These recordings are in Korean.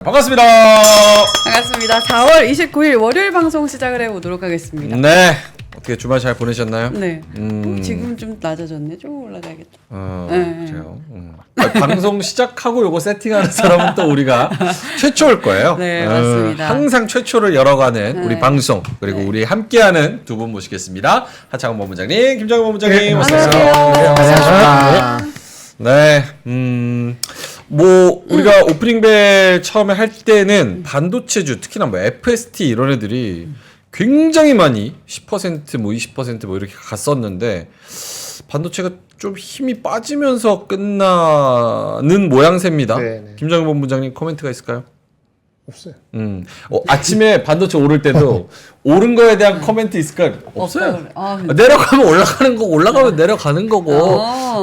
반갑습니다. 반갑습니다. 4월 29일 월요일 방송 시작을 해보도록 하겠습니다. 네. 어떻게 주말 잘 보내셨나요? 네. 지금 좀 낮아졌네. 좀 올라가야겠다. 그래요. 방송 시작하고 요거 세팅하는 사람은 또 우리가 최초일 거예요. 네, 맞습니다. 항상 최초를 열어가는 우리 네. 방송 그리고 네. 우리 함께하는 두 분 모시겠습니다. 하창원 본부장님, 김정은 본부장님, 네, 어서 안녕하세요. 오세요. 안녕하십니까. 네, 뭐 우리가 오프닝벨 처음에 할 때는 반도체주 특히나 뭐 FST 이런 애들이 굉장히 많이 10% 뭐 20% 뭐 이렇게 갔었는데 반도체가 좀 힘이 빠지면서 끝나는 모양새입니다. 네네. 김정일 본부장님 코멘트가 있을까요? 없어요. 아침에 반도체 오를 때도 오른 거에 대한 코멘트 있을까요? 없어요. 근데. 내려가면 올라가는 거고 올라가면 내려가는 거고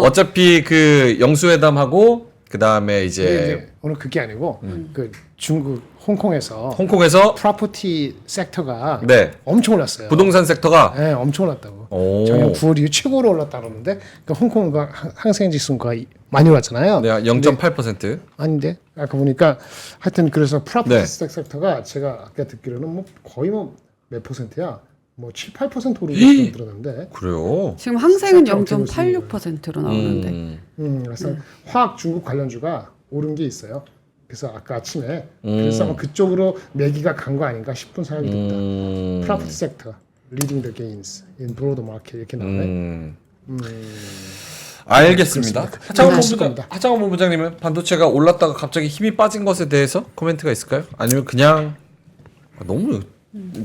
어차피 그 영수회담하고 그 다음에 이제 오늘 그게 아니고 그 중국 홍콩에서 홍콩에서 프로퍼티 섹터가 네. 엄청 올랐어요. 부동산 섹터가 네, 엄청 올랐다고. 오. 작년 9월 이후 최고로 올랐다 그러는데 그 홍콩과 항생 지수가 많이 올랐잖아요. 네, 0.8%. 아닌데 아까 보니까 하여튼 그래서 프로퍼티 네. 섹터가 제가 아까 듣기로는 뭐 거의 뭐 몇 퍼센트야? 뭐 7, 8% 오르고 들었는데. 그래요. 지금 항생은 섹터 0.86%로 나오는데. 그래서 화학 중국 관련주가 오른 게 있어요. 그래서 아까 아침에 그래서 아마 그쪽으로 매기가 간 거 아닌가 싶은 생각이 듭니다. 프로퍼티 섹터 leading the gains in broad market 이렇게 나오네. 알겠습니다. 그렇습니다. 하창원 본부장님은 반도체가 올랐다가 갑자기 힘이 빠진 것에 대해서 코멘트가 있을까요? 아니면 그냥 너무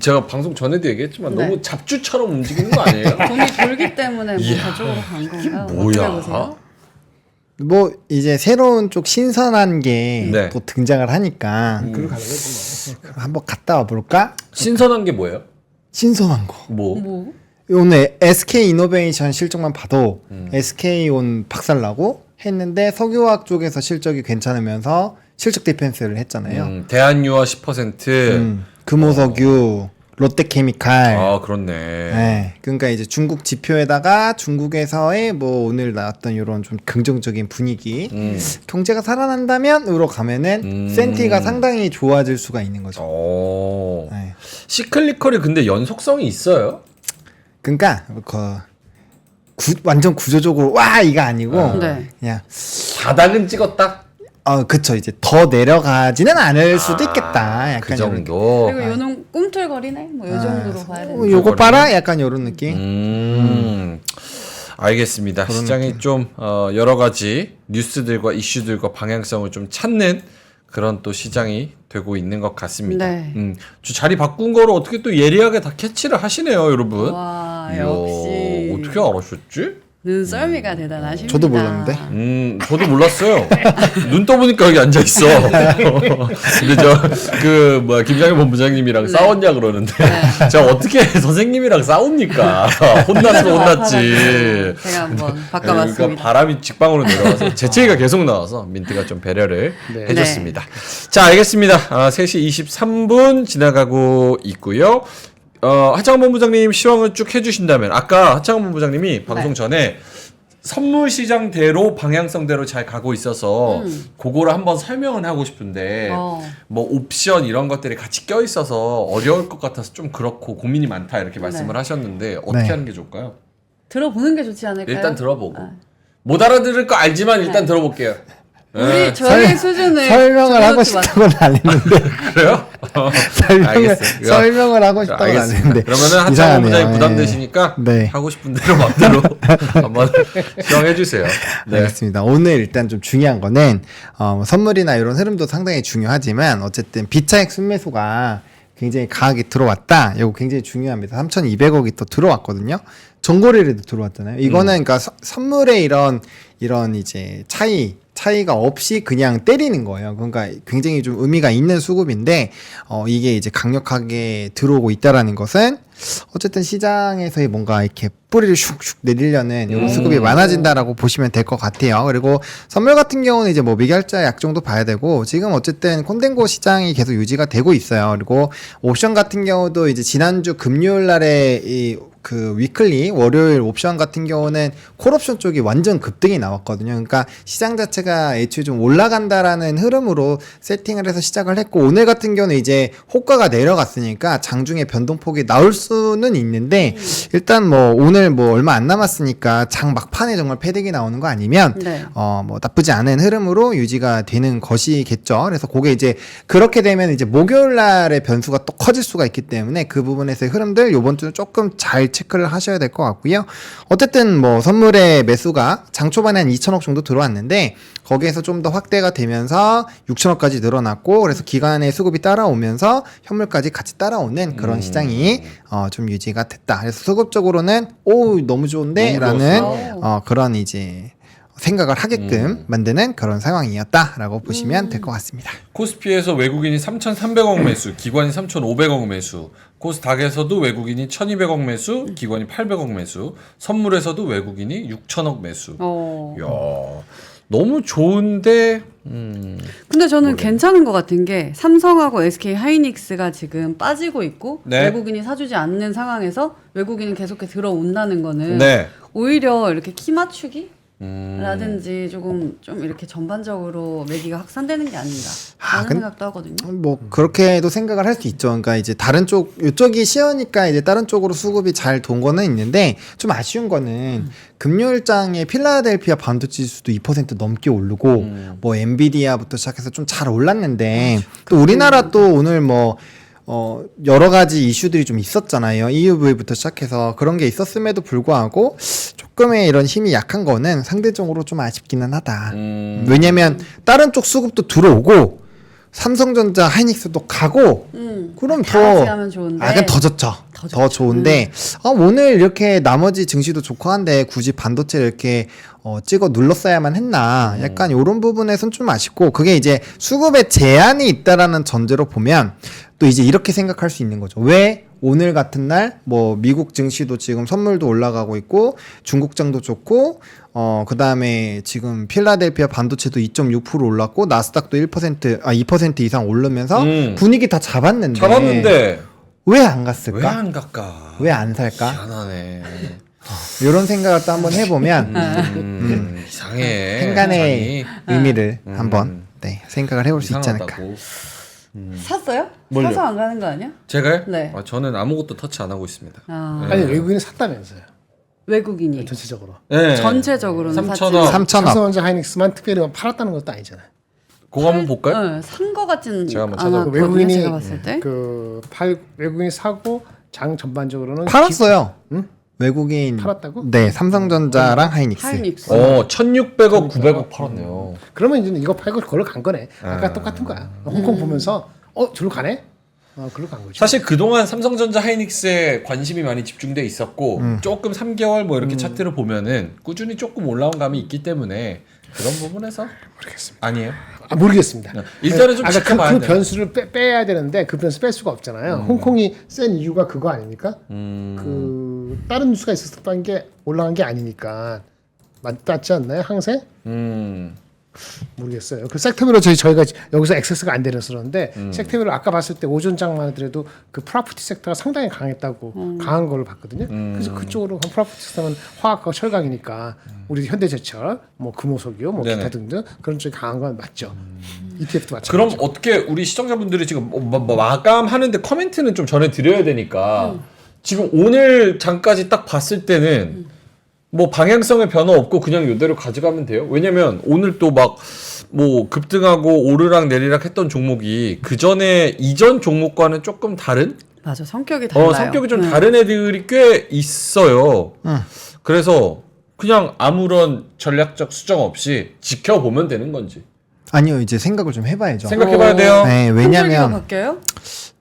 제가 방송 전에도 얘기했지만 네. 너무 잡주처럼 움직이는 거 아니에요? 돈이 돌기 때문에 뭐 이야, 저쪽으로 간 건가요? 뭐야? 어떻게 보세요? 뭐 이제 새로운 쪽 신선한 게 네. 또 등장을 하니까 그걸 가는 거지 그럼 한번 갔다 와 볼까? 신선한 게 뭐예요? 신선한 거. 뭐? 오늘 SK 이노베이션 실적만 봐도 SK 온 박살나고 했는데 석유화학 쪽에서 실적이 괜찮으면서 실적 디펜스를 했잖아요. 대한유화 10%. 금호석유, 롯데케미칼. 아, 그렇네. 네. 그러니까 이제 중국 지표에다가 중국에서의 뭐 오늘 나왔던 이런 좀 긍정적인 분위기, 경제가 살아난다면으로 가면은 센티가 상당히 좋아질 수가 있는 거죠. 오. 네. 시클리컬이 근데 연속성이 있어요? 그러니까 완전 구조적으로 와 이가 아니고 네. 그냥 바닥은 찍었다? 그쵸 이제 더 내려가지는 않을 수도 있겠다. 약간 그 정도. 그리고 요놈 꿈틀거리네? 뭐 요 정도로 봐야 되는 요거 봐라 약간 요런 느낌. 알겠습니다. 시장이 좀 여러 가지 뉴스들과 이슈들과 방향성을 좀 찾는 그런 또 시장이 되고 있는 것 같습니다. 네. 저 자리 바꾼 거를 어떻게 또 예리하게 다 캐치를 하시네요, 여러분. 와, 이야, 역시. 어떻게 알았었지? 눈썰미가 대단하십니다. 저도 몰랐는데. 저도 몰랐어요. 눈 떠보니까 여기 앉아 있어. 근데 김장현 본부장님이랑 싸웠냐 그러는데 제가 어떻게 선생님이랑 싸웁니까? 혼났으면 혼났지. 제가 한번 바꿔봤습니다. 그러니까 바람이 직방으로 내려와서 재채기가 계속 나와서 민트가 좀 배려를 네. 해줬습니다. 자, 알겠습니다. 3시 23분 지나가고 있고요. 하창원 본부장님 시황을 쭉 해주신다면 아까 하창원 본부장님이 방송 전에 선물 시장대로 방향성대로 잘 가고 있어서 그거를 한번 설명을 하고 싶은데 뭐 옵션 이런 것들이 같이 껴 있어서 어려울 것 같아서 좀 그렇고 고민이 많다 이렇게 말씀을 하셨는데 어떻게 네. 하는 게 좋을까요? 들어보는 게 좋지 않을까요? 일단 들어보고 못 알아들을 거 알지만 일단 들어볼게요. 저희 수준을 설명을 하고 저도 좀 싶다고는 안 했는데 그래요? 알겠어요. 설명을 하고 싶다고는 안 알겠습니다. 했는데 그러면은 하창원 이상하네요. 본부장님 부담 예. 되시니까 네. 하고 싶은 대로 마음대로 한번 시청해 주세요. 네. 알겠습니다. 오늘 일단 좀 중요한 거는 선물이나 이런 흐름도 상당히 중요하지만 어쨌든 비차익 순매수가 굉장히 강하게 들어왔다. 이거 굉장히 중요합니다. 3,200억이 또 들어왔거든요. 전거래에도 들어왔잖아요. 이거는 그러니까 선물의 이런 이제 차이가 없이 그냥 때리는 거예요. 그러니까 굉장히 좀 의미가 있는 수급인데 이게 이제 강력하게 들어오고 있다라는 것은 어쨌든 시장에서의 뭔가 이렇게 뿌리를 슉슉 내리려는 이런 수급이 많아진다라고 보시면 될 것 같아요. 그리고 선물 같은 경우는 이제 뭐 미결자 약정도 봐야 되고 지금 어쨌든 콘덴고 시장이 계속 유지가 되고 있어요. 그리고 옵션 같은 경우도 이제 지난주 금요일 날에 그 위클리 월요일 옵션 같은 경우는 콜옵션 쪽이 완전 급등이 나왔거든요. 그러니까 시장 자체가 애초에 좀 올라간다라는 흐름으로 세팅을 해서 시작을 했고 오늘 같은 경우는 이제 호가가 내려갔으니까 장중에 변동폭이 나올 수는 있는데 일단 뭐 오늘 뭐 얼마 안 남았으니까 장 막판에 정말 패딩이 나오는 거 아니면 네. 뭐 나쁘지 않은 흐름으로 유지가 되는 것이겠죠. 그래서 그게 이제 그렇게 되면 이제 목요일 날의 변수가 또 커질 수가 있기 때문에 그 부분에서의 흐름들 요번 주는 조금 잘 체크를 하셔야 될 것 같고요. 어쨌든 뭐 선물의 매수가 장 초반에 한 2천억 정도 들어왔는데 거기에서 좀 더 확대가 되면서 6천억까지 늘어났고 그래서 기간의 수급이 따라오면서 현물까지 같이 따라오는 그런 시장이 좀 유지가 됐다. 그래서 수급적으로는 오 너무 좋은데 너무 라는 좋았어. 그런 이제 생각을 하게끔 만드는 그런 상황이었다라고 보시면 될 것 같습니다. 코스피에서 외국인이 3,300억 매수, 기관이 3,500억 매수, 코스닥에서도 외국인이 1,200억 매수, 기관이 800억 매수, 선물에서도 외국인이 6천억 매수. 이야, 너무 좋은데 근데 저는 괜찮은 것 같은 게 삼성하고 SK 하이닉스가 지금 빠지고 있고 네. 외국인이 사주지 않는 상황에서 외국인이 계속해서 들어온다는 거는 네. 오히려 이렇게 키 맞추기? 라든지 좀 이렇게 전반적으로 매기가 확산되는 게 아닌가 라는 생각도 하거든요. 뭐 그렇게도 생각을 할 수 있죠. 그러니까 이제 다른 쪽 이쪽이 쉬우니까 이제 다른 쪽으로 수급이 잘 돈 거는 있는데 좀 아쉬운 거는 금요일장에 필라델피아 반도체 지수도 2% 넘게 오르고 뭐 엔비디아부터 시작해서 좀 잘 올랐는데 또 우리나라 또 오늘 뭐 여러 가지 이슈들이 좀 있었잖아요. EUV부터 시작해서 그런 게 있었음에도 불구하고 조금의 이런 힘이 약한 거는 상대적으로 좀 아쉽기는 하다. 왜냐면 다른 쪽 수급도 들어오고 삼성전자, 하이닉스도 가고 그럼 다 같이 가면 좋은데. 그냥 더 좋죠. 더 더 좋죠. 좋은데 오늘 이렇게 나머지 증시도 좋고 한데 굳이 반도체를 이렇게 찍어 눌렀어야만 했나 약간 이런 부분에선 좀 아쉽고 그게 이제 수급에 제한이 있다라는 전제로 보면 또 이제 이렇게 생각할 수 있는 거죠. 왜 오늘 같은 날 뭐 미국 증시도 지금 선물도 올라가고 있고 중국장도 좋고 그다음에 지금 필라델피아 반도체도 2.6% 올랐고 나스닥도 2% 이상 오르면서 분위기 다 잡았는데 왜 안 갔을까? 왜 안 갈까? 왜 안 살까? 희한하네. 이런 생각을 또 한번 해보면 이상해. 행간의 장이. 의미를 한번 생각을 해볼 수 있지 않을까. 이상하다고. 샀어요? 뭘요? 사서 안 가는 거 아니야? 제가요? 네. 저는 아무것도 터치 안 하고 있습니다. 아니 외국인이 샀다면서요. 외국인이 전체적으로. 네. 전체적으로는 3,000억. 샀지. 3천억. 삼성전자 하이닉스만 특별히 팔았다는 것도 아니잖아요. 그거 한번 볼까요? 산거 같진 제가 한번 않았거든요. 외국인이 제가 봤을 때. 외국인이 사고 장 전반적으로는 팔았어요. 응? 외국인 팔았다고? 네, 삼성전자랑 하이닉스. 하이닉스. 1,600억, 900억 팔았네요. 그러면 이제 이거 팔고 그걸로 간 거네. 아까 똑같은 거야. 홍콩 보면서 저로 가네? 그걸로 간 거죠. 사실 그동안 삼성전자 하이닉스에 관심이 많이 집중돼 있었고 조금 3개월 뭐 이렇게 차트를 보면은 꾸준히 조금 올라온 감이 있기 때문에 그런 부분에서 모르겠습니다. 아니에요. 모르겠습니다. 일단은 좀 지켜봐야 그 돼요. 변수를 빼야 되는데 그 변수 뺄 수가 없잖아요. 홍콩이 센 이유가 그거 아닙니까? 그 다른 뉴스가 있었던 게 올라간 게 아니니까 맞지 않나요? 항세? 모르겠어요. 그 섹터별로 저희가 여기서 액세스가 안 되는데 섹터별로 아까 봤을 때 오전장만 하더라도 그 프로퍼티 섹터가 상당히 강했다고 강한 걸로 봤거든요. 그래서 그쪽으로 프로퍼티 섹터는 화학과 철강이니까 우리 현대제철, 뭐 금호석유, 뭐 네네. 기타 등등 그런 쪽이 강한 건 맞죠. ETF도 마찬가지. 그럼 어떻게 우리 시청자분들이 지금 마감하는데 커멘트는 좀 전해드려야 되니까 지금 오늘 장까지 딱 봤을 때는 뭐 방향성의 변화 없고 그냥 이대로 가져가면 돼요. 왜냐면 오늘 또 막 뭐 급등하고 오르락 내리락 했던 종목이 그 전에 이전 종목과는 조금 다른 맞아, 성격이 달라요. 성격이 좀 다른 애들이 꽤 있어요. 그래서 그냥 아무런 전략적 수정 없이 지켜보면 되는 건지 아니요, 이제 생각을 좀 해봐야죠. 생각해봐야 돼요. 네, 큰 왜냐면 줄기가 바뀌어요?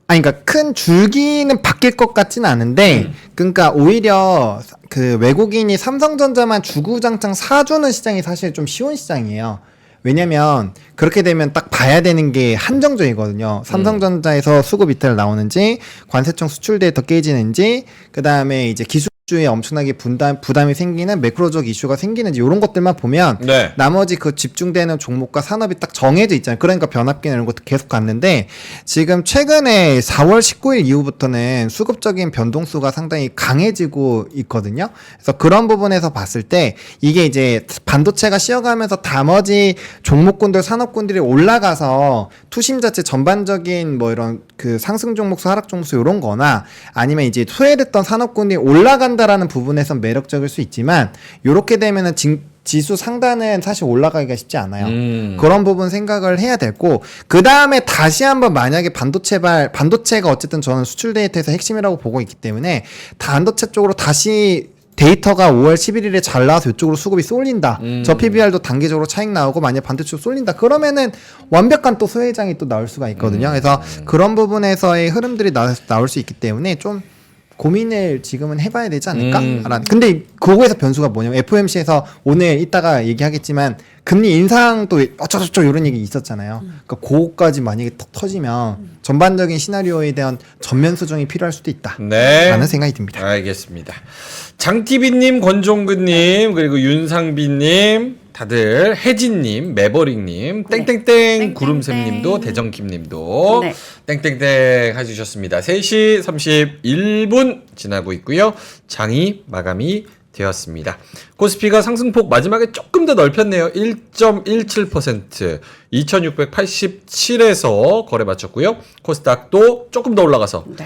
그러니까 큰 줄기는 바뀔 것 같지는 않은데, 그러니까 오히려 그 외국인이 삼성전자만 주구장창 사주는 시장이 사실 좀 쉬운 시장이에요. 왜냐면 그렇게 되면 딱 봐야 되는 게 한정적이거든요. 삼성전자에서 수급 이탈 나오는지, 관세청 수출 데이터 깨지는지, 그 다음에 이제 기술주에 엄청나게 부담이 생기는 매크로적 이슈가 생기는지 이런 것들만 보면 네. 나머지 그 집중되는 종목과 산업이 딱 정해져 있잖아요. 그러니까 변압기나 이런 것도 계속 갔는데 지금 최근에 4월 19일 이후부터는 수급적인 변동수가 상당히 강해지고 있거든요. 그래서 그런 부분에서 봤을 때 이게 이제 반도체가 쉬어가면서 나머지 종목군들 산업군들이 올라가서 투심 자체 전반적인 뭐 이런 그 상승 종목수 하락 종목수 이런 거나 아니면 이제 소외됐던 산업군이 올라간다라는 부분에선 매력적일 수 있지만 요렇게 되면은 지수 상단은 사실 올라가기가 쉽지 않아요. 그런 부분 생각을 해야 되고 그 다음에 다시 한번 만약에 반도체가 어쨌든 저는 수출 데이터에서 핵심이라고 보고 있기 때문에 반도체 쪽으로 다시 데이터가 5월 11일에 잘 나와서 이쪽으로 수급이 쏠린다. 저 PBR도 단기적으로 차익 나오고 만약 반도체로 쏠린다. 그러면은 완벽한 또 소외장이 또 나올 수가 있거든요. 그래서 그런 부분에서의 흐름들이 나올 수 있기 때문에 좀 고민을 지금은 해봐야 되지 않을까? 근데 그거에서 변수가 뭐냐면 FOMC에서 오늘 이따가 얘기하겠지만 금리 인상 또 어쩌고저쩌고 이런 얘기 있었잖아요. 그러니까 그거까지 만약에 턱 터지면 전반적인 시나리오에 대한 전면 수정이 필요할 수도 있다. 네. 라는 생각이 듭니다. 알겠습니다. 장TV님, 권종근님, 그리고 윤상빈님, 다들 혜진님, 매버릭님, 땡땡땡, 구름샘님도, 대정킴님도 네. 땡땡땡 해주셨습니다. 3시 31분 지나고 있고요. 장이 마감이 되었습니다. 코스피가 상승폭 마지막에 조금 더 넓혔네요. 1.17%, 2687에서 거래 마쳤고요. 코스닥도 조금 더 올라가서 네.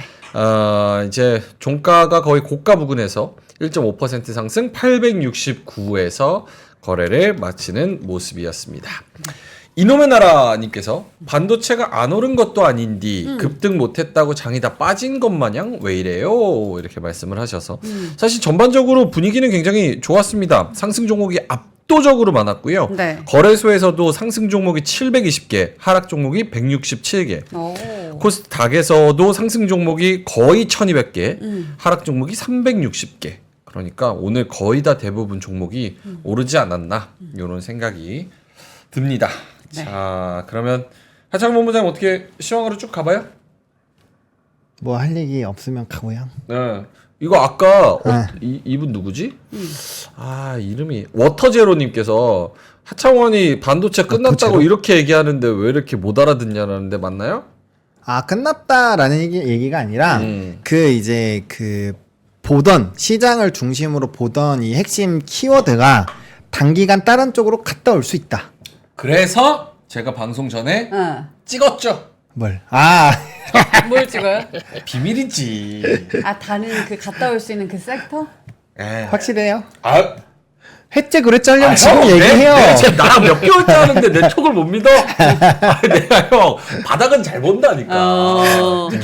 이제 종가가 거의 고가 부근에서 1.5% 상승 869에서 거래를 마치는 모습이었습니다. 이놈의 나라님께서 반도체가 안 오른 것도 아닌디 급등 못했다고 장이 다 빠진 것 마냥 왜 이래요? 이렇게 말씀을 하셔서 사실 전반적으로 분위기는 굉장히 좋았습니다. 상승 종목이 압도적으로 많았고요. 네. 거래소에서도 상승 종목이 720개, 하락 종목이 167개. 오. 코스닥에서도 상승 종목이 거의 1200개, 하락 종목이 360개. 그러니까 오늘 거의 다 대부분 종목이 오르지 않았나 이런 생각이 듭니다. 네. 자, 그러면 하창 본부장님 어떻게 시황으로 쭉 가봐요? 뭐 할 얘기 없으면 가고요. 네. 이거 아까 네. 이분 누구지? 아, 이름이 워터제로님께서 하창원이 반도체 끝났다고 제로? 이렇게 얘기하는데 왜 이렇게 못 알아듣냐는데 맞나요? 아 끝났다라는 얘기가 아니라 그 이제 그 보던 시장을 중심으로 보던 이 핵심 키워드가 단기간 다른 쪽으로 갔다 올 수 있다. 그래서 제가 방송 전에 응. 찍었죠. 뭘? 뭘 찍어요? 비밀이지. 아, 다른 그 갔다 올 수 있는 그 섹터? 에. 확실해요? 아, 했지 그랬잖아요. 지금 형, 얘기해요. 나랑 몇 개월째 하는데 내 촉을 못 믿어? 아, 내가 형 바닥은 잘 본다니까.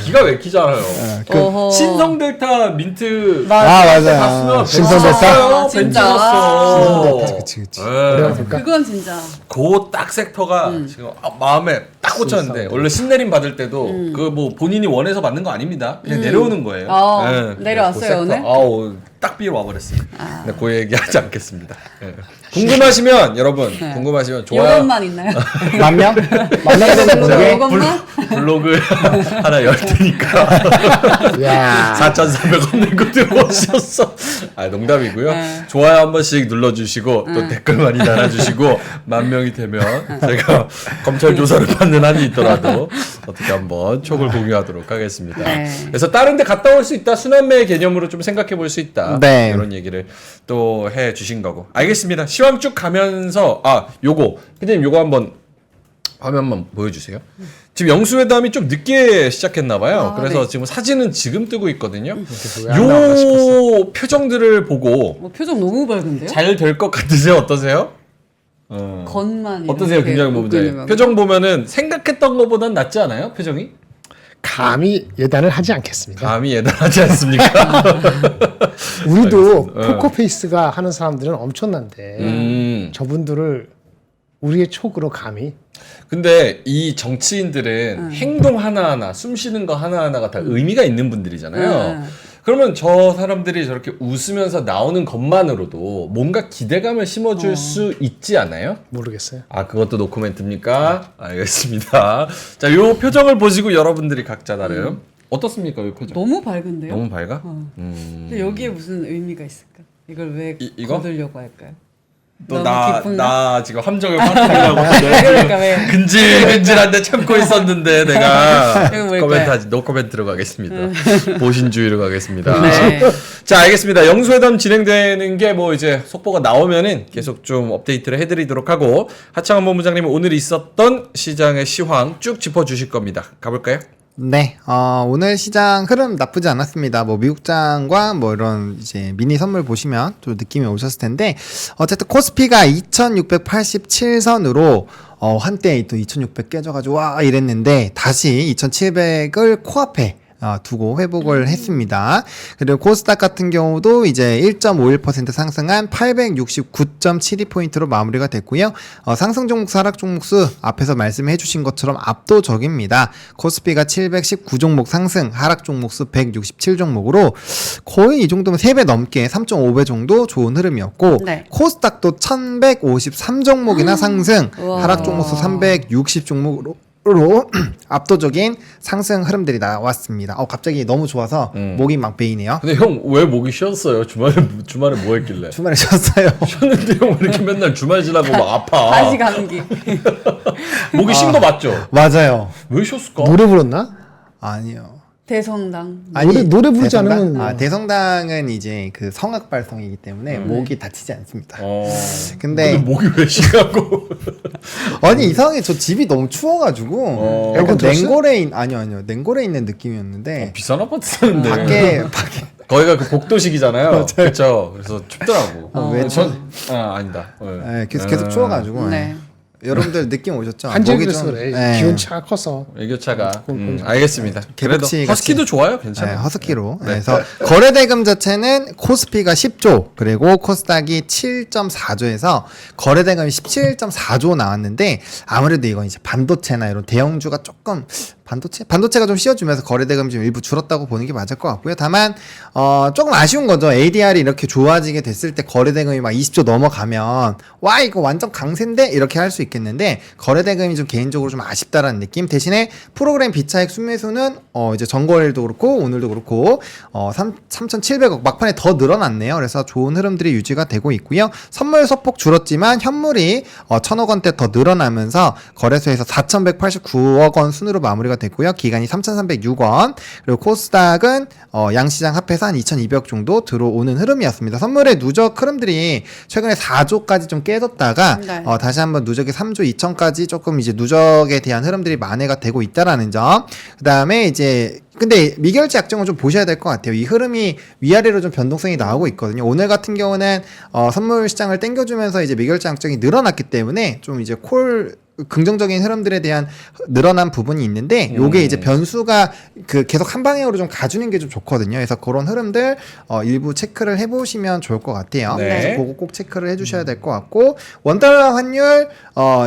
기가 막히잖아요. 어허. 신성델타 민트 맞아. 맞아요. 신성델타 아, 진짜. 벤치였어. 그치. 그건 진짜. 그딱 섹터가 지금 마음에 딱 꽂혔는데 원래 신내림 받을 때도 그 뭐 본인이 원해서 받는 거 아닙니다. 그냥 내려오는 거예요. 내려왔어요, 그 섹터. 오늘? 아우 딱 비로 와버렸어요. 근데 그 얘기 하지 않겠습니다. 예. 궁금하시면 여러분 네. 궁금하시면 좋아요. 요것만 있나요? 만 명? 만 명 되는 거게? 요것만? 블로그 하나 열 테니까 야. 4,400원 내고 들어오셨어. 아, 농담이고요. 네. 좋아요 한 번씩 눌러주시고 또 댓글 많이 달아주시고 10,000명이 되면 제가 검찰 조사를 받는 한이 있더라도 어떻게 한번 촉을 공유하도록 하겠습니다. 네. 그래서 다른 데 갔다 올 수 있다. 순환매 개념으로 좀 생각해 볼 수 있다. 네. 이런 얘기를 또 해 주신 거고. 알겠습니다. 시황 쭉 가면서 요거 피디님 요거 한번 화면만 보여주세요. 지금 영수회담이 좀 늦게 시작했나 봐요. 그래서 네. 지금 사진은 지금 뜨고 있거든요. 왜안 나올까 싶었어. 요 표정들을 보고 표정 너무 밝은데요? 잘 될 것 같으세요? 어떠세요? 건 어떠세요, 이렇게 김장현 웃고 본부장님? 있는 표정 보면은 생각했던 것보단 낫지 않아요? 표정이? 감히 예단을 하지 않겠습니다. 감이 예단하지 않습니까? 우리도 알겠습니다. 포커페이스가 하는 사람들은 엄청난데 저분들을 우리의 촉으로 감히 근데 이 정치인들은 행동 하나하나, 숨 쉬는 거 하나하나가 다 의미가 있는 분들이잖아요. 그러면 저 사람들이 저렇게 웃으면서 나오는 것만으로도 뭔가 기대감을 심어줄 수 있지 않아요? 모르겠어요. 아, 그것도 노코멘트입니까? 알겠습니다. 자, 요 표정을 보시고 여러분들이 각자 나름 어떻습니까, 요 표정? 너무 밝은데요? 너무 밝아? 근데 여기에 무슨 의미가 있을까? 이걸 왜 이거? 거두려고 할까요? 또 너무 기쁜가? 나 지금 함정을 파악하려고 그러니까 왜? 근질근질한데 참고 있었는데 내가 이거 뭘까요? 코멘트 노 코멘트로 가겠습니다. 보신주의로 가겠습니다. 네. 자, 알겠습니다. 영수회담 진행되는 게 뭐 이제 속보가 나오면은 계속 좀 업데이트를 해드리도록 하고, 하창원 본부장님은 오늘 있었던 시장의 시황 쭉 짚어주실 겁니다. 가볼까요? 네, 오늘 시장 흐름 나쁘지 않았습니다. 뭐 미국장과 뭐 이런 이제 미니 선물 보시면 좀 느낌이 오셨을 텐데, 어쨌든 코스피가 2687선으로 한때 또 2600 깨져가지고 와 이랬는데 다시 2700을 코앞에 두고 회복을 했습니다. 그리고 코스닥 같은 경우도 이제 1.51% 상승한 869.72포인트로 마무리가 됐고요. 상승 종목수, 하락 종목수 앞에서 말씀해 주신 것처럼 압도적입니다. 코스피가 719 종목 상승, 하락 종목수 167 종목으로 거의 이 정도면 3배 넘게 3.5배 정도 좋은 흐름이었고, 네. 코스닥도 1153 종목이나 상승, 우와. 하락 종목수 360 종목으로 압도적인 상승 흐름들이 나왔습니다. 갑자기 너무 좋아서 목이 막 베이네요. 근데 형 왜 목이 쉬었어요? 주말에 뭐 했길래? 주말에 쉬었어요. 쉬었는데 형 왜 이렇게 맨날 주말 지나고 막 아파? 다시 감기. 목이 쉰 거 맞죠? 맞아요. 왜 쉬었을까? 노래 불렀나? 아니요. 대성당. 노래 부르지 대성당? 않으면 뭐. 대성당은 이제 그 성악 발성이기 때문에 목이 다치지 않습니다. 근데 근데 목이 왜 쉬냐고? 아니 이상하게 저 집이 너무 추워가지고 약간 에어컨 틀었어요? 아니요 냉골에 있는 느낌이었는데 비싼 아파트 사는데. 밖에 거기가 그 복도식이잖아요. 그렇죠. 그래서 춥더라고. 왜 아니다. 네, 계속 추워가지고 네. 여러분들 느낌 오셨죠? 한질그래서 그래. 네. 기온차가 커서. 애교차가. 알겠습니다. 그래도 개복치 허스키도 같이. 좋아요. 괜찮아요. 허스키로. 그래서 거래대금 자체는 코스피가 10조, 그리고 코스닥이 7.4조에서 거래대금이 17.4조 나왔는데, 아무래도 이건 이제 반도체나 이런 대형주가 조금 반도체가 좀 씌워주면서 거래대금이 좀 일부 줄었다고 보는 게 맞을 것 같고요. 다만 조금 아쉬운 거죠. ADR이 이렇게 좋아지게 됐을 때 거래대금이 막 20조 넘어가면 와 이거 완전 강세인데 이렇게 할 수 있겠는데, 거래대금이 좀 개인적으로 좀 아쉽다라는 느낌. 대신에 프로그램 비차익 순매수는 이제 전거일도 그렇고 오늘도 그렇고 3,700억 막판에 더 늘어났네요. 그래서 좋은 흐름들이 유지가 되고 있고요. 선물 소폭 줄었지만 현물이 1,000억 원대 더 늘어나면서 거래소에서 4,189억 원 순으로 마무리가 됐고요. 기간이 3,306원. 그리고 코스닥은 양시장 합해서 한 2,200억 정도 들어오는 흐름이었습니다. 선물의 누적 흐름들이 최근에 4조까지 좀 깨졌다가 네. 다시 한번 누적이 3조 2천까지 조금 이제 누적에 대한 흐름들이 만회가 되고 있다라는 점. 그다음에 이제 근데 미결제 약정을 좀 보셔야 될 것 같아요. 이 흐름이 위아래로 좀 변동성이 나오고 있거든요. 오늘 같은 경우는 선물 시장을 땡겨주면서 이제 미결제 약정이 늘어났기 때문에 좀 이제 긍정적인 흐름들에 대한 늘어난 부분이 있는데, 요게 이제 변수가 계속 한 방향으로 좀 가주는 게 좀 좋거든요. 그래서 그런 흐름들 일부 체크를 해보시면 좋을 것 같아요. 네. 그래서 그거 꼭 체크를 해주셔야 될 것 같고, 원달러 환율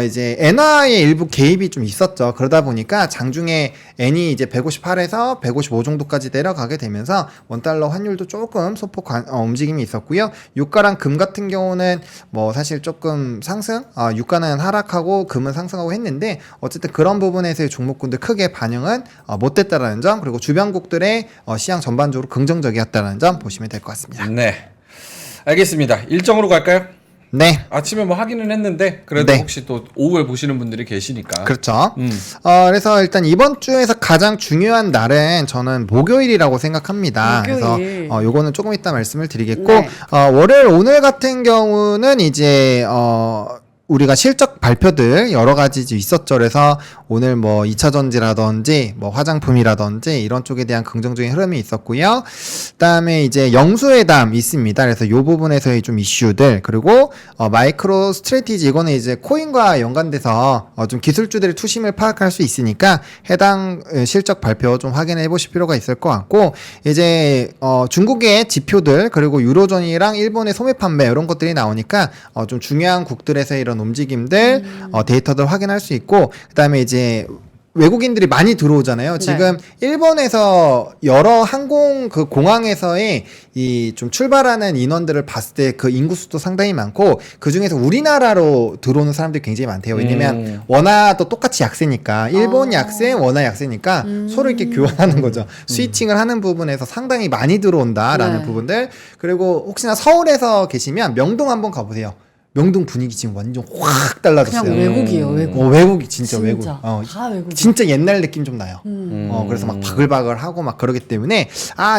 이제 엔화의 일부 개입이 좀 있었죠. 그러다 보니까 장중에 엔이 이제 158에서 155 정도까지 내려가게 되면서 원달러 환율도 조금 소폭 움직임이 있었고요. 유가랑 금 같은 경우는 뭐 사실 조금 상승, 유가는 하락하고 금은 상승하고 했는데, 어쨌든 그런 부분에서의 종목군들 크게 반영은 못 됐다라는 점, 그리고 주변국들의 시장 전반적으로 긍정적이었다는 점 보시면 될 것 같습니다. 네. 알겠습니다. 일정으로 갈까요? 네. 아침에 뭐 하기는 했는데 그래도 네. 혹시 또 오후에 보시는 분들이 계시니까. 그렇죠. 그래서 일단 이번 주에서 가장 중요한 날은 저는 목요일이라고 생각합니다. 목요일. 그래서 요거는 조금 이따 말씀을 드리겠고, 네. 월요일 오늘 같은 경우는 이제 우리가 실적 발표들 여러 가지 있었죠. 그래서 오늘 뭐 2차 전지라든지 뭐 화장품이라든지 이런 쪽에 대한 긍정적인 흐름이 있었고요. 그다음에 이제 영수회담 있습니다. 그래서 요 부분에서의 좀 이슈들, 그리고 마이크로 스트래티지, 이거는 이제 코인과 연관돼서 좀 기술주들의 투심을 파악할 수 있으니까 해당 실적 발표 좀 확인해 보실 필요가 있을 것 같고, 이제 중국의 지표들, 그리고 유로존이랑 일본의 소매 판매 이런 것들이 나오니까 좀 중요한 국들에서 이런 움직임들 데이터들 확인할 수 있고, 그다음에 이제 외국인들이 많이 들어오잖아요. 지금 일본에서 여러 항공 그 공항에서의 이 좀 출발하는 인원들을 봤을 때 그 인구수도 상당히 많고 그 중에서 우리나라로 들어오는 사람들이 굉장히 많대요. 왜냐면 원화도 똑같이 약세니까 일본 약세, 원화 약세니까 서로 이렇게 교환하는 거죠. 스위칭을 하는 부분에서 상당히 많이 들어온다라는 네. 부분들. 그리고 혹시나 서울에서 계시면 명동 한번 가보세요. 명동 분위기 지금 완전 확 달라졌어요. 그냥 외국이에요, 외국. 외국이 진짜 외국. 다 외국. 진짜 옛날 느낌 좀 나요. 그래서 막 바글바글하고 막 그러기 때문에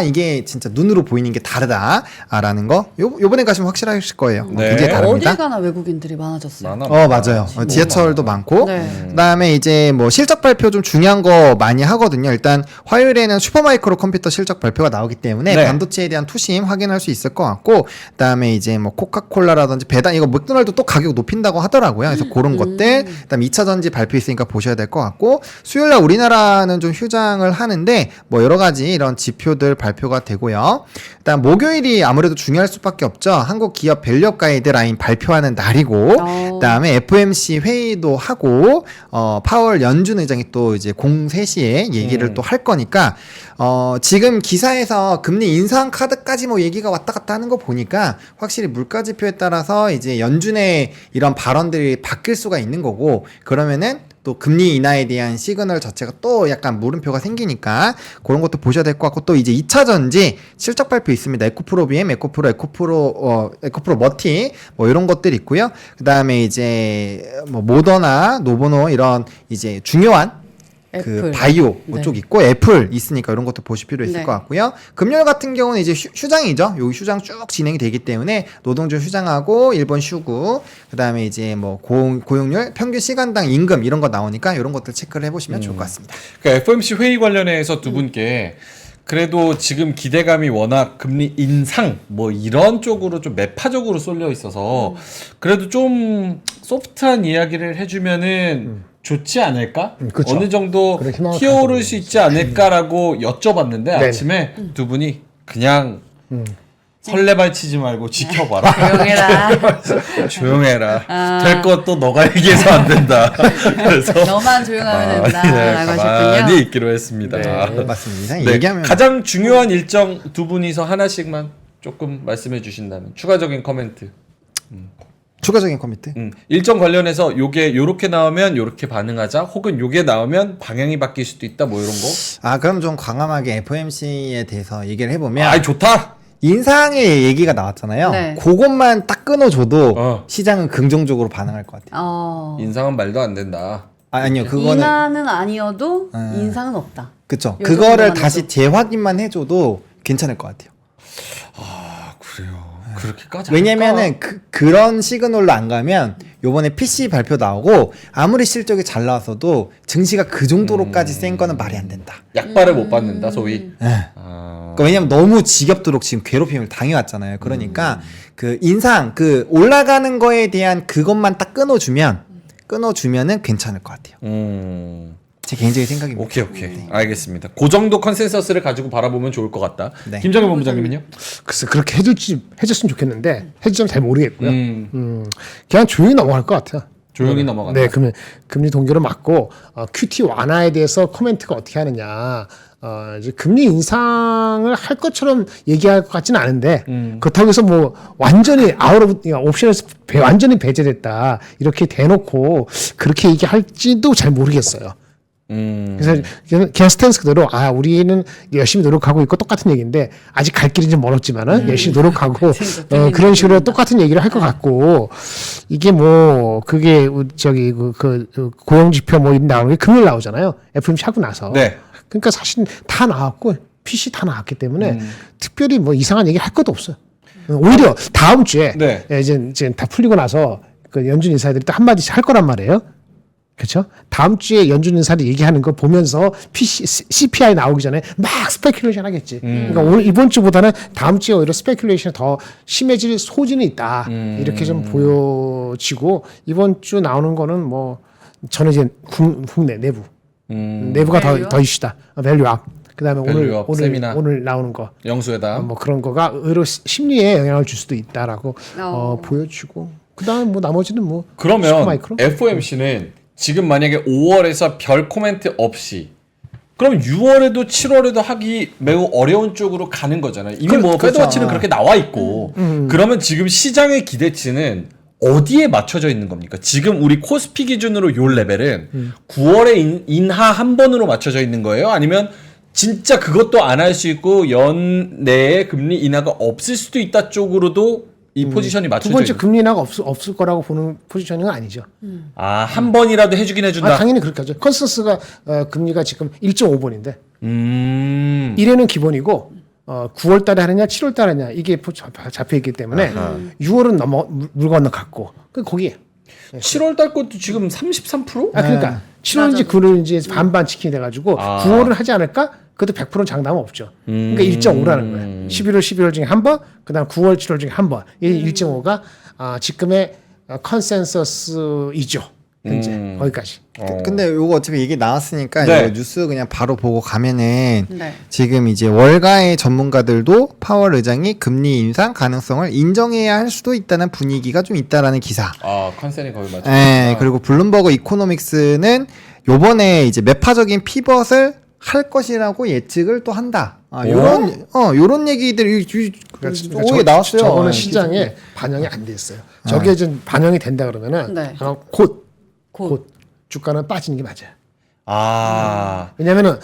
이게 진짜 눈으로 보이는 게 다르다라는 거 요번에 가시면 확실하실 거예요. 네. 굉장히 다릅니다. 어딜 가나 외국인들이 많아졌어요. 맞아요. 지하철도 많고 네. 그다음에 이제 뭐 실적 발표 좀 중요한 거 많이 하거든요. 일단 화요일에는 슈퍼마이크로 컴퓨터 실적 발표가 나오기 때문에 네. 반도체에 대한 투심 확인할 수 있을 것 같고 그다음에 이제 뭐 코카콜라라든지 배당 이거 맥도날드 또 가격 높인다고 하더라고요. 그래서 그런 것들 그다음에 2차 전지 발표 있으니까 보셔야 될 것 같고 수요일 날 우리나라는 좀 휴장을 하는데 뭐 여러 가지 이런 지표들 발표가 되고요. 그다음 목요일이 아무래도 중요할 수밖에 없죠. 한국 기업 밸류 가이드라인 발표하는 날이고 그다음에 FOMC 회의도 하고 파월 연준 의장이 또 이제 03시에 얘기를 또 할 거니까 지금 기사에서 금리 인상 카드까지 뭐 얘기가 왔다 갔다 하는 거 보니까 확실히 물가 지표에 따라서 이제 연준의 이런 발언들이 바뀔 수가 있는 거고 그러면은 또 금리 인하에 대한 시그널 자체가 또 약간 물음표가 생기니까 그런 것도 보셔야 될 것 같고 또 이제 2차 전지 실적 발표 있습니다. 에코프로 BM, 에코프로 머티 뭐 이런 것들이 있고요. 그다음에 이제 뭐 모더나, 노보노 이런 이제 중요한 그 애플. 바이오 네. 쪽 있고 애플 있으니까 이런 것도 보실 필요 있을 네. 것 같고요. 금요일 같은 경우는 이제 휴장이죠. 여기 휴장 쭉 진행이 되기 때문에 노동조 휴장하고 일본 휴구 그다음에 이제 뭐 고용률, 평균 시간당 임금 이런 거 나오니까 이런 것들 체크를 해보시면 좋을 것 같습니다. 그러니까 FOMC 회의 관련해서 두 분께 그래도 지금 기대감이 워낙 금리 인상 뭐 이런 쪽으로 좀 매파적으로 쏠려 있어서 그래도 좀 소프트한 이야기를 해주면은 좋지 않을까? 그쵸. 어느 정도 그런 희망을 튀어오를 가지고 수 있지 않을까라고 여쭤봤는데 네네. 아침에 두 분이 그냥 설레발 치지 말고 지켜봐라. 조용해라. 조용해라. 될 것도 너가 얘기해서 안 된다. 그래서 너만 조용하면 된다. 네, 라고 가만히 하셨군요. 있기로 했습니다. 네. 맞습니다. 네, 얘기하면 가장 중요한 일정 두 분이서 하나씩만 조금 말씀해 주신다면 추가적인 코멘트. 추가적인 커미트. 일정 관련해서 요게 요렇게 나오면 요렇게 반응하자 혹은 요게 나오면 방향이 바뀔 수도 있다 뭐 이런 거. 그럼 좀 광범하게 FOMC에 대해서 얘기를 해보면 아이 좋다. 인상의 얘기가 나왔잖아요. 네. 그것만 딱 끊어줘도 어. 시장은 긍정적으로 반응할 것 같아요. 인상은 말도 안 된다. 아니요, 그거는 인하는 아니어도 인상은 없다. 그쵸. 요 그거를 정도만 다시 해도. 재확인만 해줘도 괜찮을 것 같아요. 아 그래요. 그렇게까지. 왜냐면은 그런 시그널로 안 가면 요번에 PC 발표 나오고 아무리 실적이 잘 나왔어도 증시가 그 정도로까지 센 거는 말이 안 된다. 약발을 못 받는다 소위. 그러니까 왜냐면 너무 지겹도록 지금 괴롭힘을 당해왔잖아요. 그러니까 그 인상 그 올라가는 거에 대한 그것만 딱 끊어주면은 괜찮을 것 같아요. 제 개인적인 생각입니다. 오케이. 알겠습니다. 그 정도 컨센서스를 가지고 바라보면 좋을 것 같다. 네. 김정일 본부장님은요? 글쎄 그렇게 해줬으면 좋겠는데 해주면 잘 모르겠고요. 음. 그냥 조용히 넘어갈 것 같아요. 조용히 넘어간다. 네, 그러면 금리 동결을 막고 QT 완화에 대해서 코멘트가 어떻게 하느냐. 이제 금리 인상을 할 것처럼 얘기할 것 같지는 않은데 그렇다고 해서 뭐 완전히 옵션에서 완전히 배제됐다 이렇게 대놓고 그렇게 얘기할지도 잘 모르겠어요. 그래서 그냥 스탠스 그대로 우리는 열심히 노력하고 있고 똑같은 얘기인데 아직 갈 길이 좀 멀었지만은 열심히 노력하고 그런 식으로 똑같은 얘기를 할 것 같고 이게 뭐 그게 저기 그 고용 지표 뭐 나오는 게 금요일 나오잖아요. FOMC 하고 나서. 네. 그러니까 사실 다 나왔고 PC 다 나왔기 때문에 특별히 뭐 이상한 얘기 할 것도 없어요. 오히려 다음 주에 네. 이제 다 풀리고 나서 그 연준 인사들이 또 한마디씩 할 거란 말이에요. 그렇죠? 다음 주에 연준 인사들 얘기하는 거 보면서 CPI 나오기 전에 막 스페큘레이션 하겠지. 그러니까 오늘 이번 주보다는 다음 주에 오히려 스페큘레이션이 더 심해질 소지는 있다. 이렇게 좀 보여지고 이번 주 나오는 거는 뭐 저는 이제 국내 내부가 밸류? 더 이슈다. 밸류업. 그다음에 밸류업, 세미나. 오늘 나오는 거. 영수회담. 뭐 그런 거가 의외로 심리에 영향을 줄 수도 있다라고 어. 보여주고 그다음에 뭐 나머지는 뭐 그러면 슈퍼마이크로? FOMC는 지금 만약에 5월에서 별 코멘트 없이 그럼 6월에도 7월에도 하기 매우 어려운 쪽으로 가는 거잖아요. 이미 뭐 페드워치는 그렇게 나와 있고 그러면 지금 시장의 기대치는 어디에 맞춰져 있는 겁니까? 지금 우리 코스피 기준으로 요 레벨은 9월에 인하 한 번으로 맞춰져 있는 거예요? 아니면 진짜 그것도 안 할 수 있고 연내에 금리 인하가 없을 수도 있다 쪽으로도 이 포지션이 두 맞춰져 번째 있는 금리 인하가 없을 거라고 보는 포지셔닝은 아니죠. 한 번이라도 해주긴 해준다. 당연히 그렇게 하죠. 컨센서스가 금리가 지금 1.5번인데 1 1회는 기본이고 9월 달에 하느냐 7월 달에 하느냐 이게 잡혀 있기 때문에 6월은 물 건너 갔고 거기에 7월 달 것도 지금 33%? 그러니까 7월인지 9월인지 반반 치킨이 돼가지고 9월은 하지 않을까? 그것도 100%는 장담은 없죠. 그러니까 1.5라는 거예요. 11월, 12월 중에 한 번, 그다음 9월, 7월 중에 한 번. 이 1.5가 지금의 컨센서스이죠. 현재 거기까지. 근데 요거 어차피 얘기 나왔으니까 네. 이거 뉴스 그냥 바로 보고 가면은 네. 지금 이제 월가의 전문가들도 파월 의장이 금리 인상 가능성을 인정해야 할 수도 있다는 분위기가 좀 있다라는 기사. 컨센이 거기 맞죠. 네, 그리고 블룸버그 이코노믹스는 요번에 이제 매파적인 피벗을 할 것이라고 예측을 또 한다. 요런 얘기들이 오후에 나왔어요. 저거는 네, 시장에 반영이 안 돼 있어요. 저게 좀 반영이 된다 그러면은 네. 곧 곧. 주가는 빠지는 게 맞아요. 음. 왜냐면은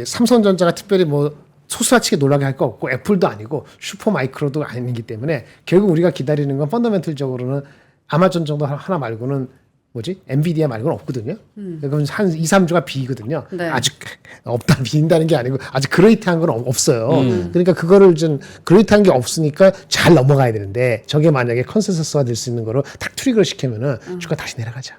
삼성전자가 특별히 뭐 소스라치게 놀라게 할 거 없고 애플도 아니고 슈퍼마이크로도 아니기 때문에 결국 우리가 기다리는 건 펀더멘털적으로는 아마존 정도 하나 말고는 엔비디아 말고는 없거든요. 그럼 한 2, 3주가 비거든요. 네. 아직 없다 비인다는 게 아니고 아직 그레이트한 건 없어요. 그러니까 그거를 좀 그레이트한 게 없으니까 잘 넘어가야 되는데 저게 만약에 컨센서스가 될 수 있는 거로 딱 트리거를 시키면은 주가 다시 내려가자.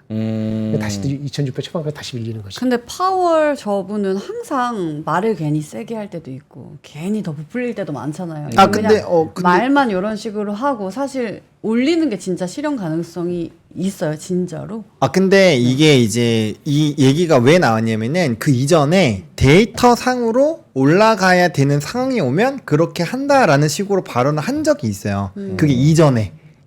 다시 2,600 초반까지 다시 밀리는 거죠. 근데 파월 저분은 항상 말을 괜히 세게 할 때도 있고 괜히 더 부풀릴 때도 많잖아요. 아, 그냥 근데 말만 이런 식으로 하고 사실 올리는 게 진짜 실현 가능성이 있어요, 진짜로. 근데 이게 이제 이 얘기가 왜 나왔냐면은 그 이전에 데이터 상으로 올라가야 되는 상황이 오면 그렇게 한다라는 식으로 발언을 한 적이 있어요. 그게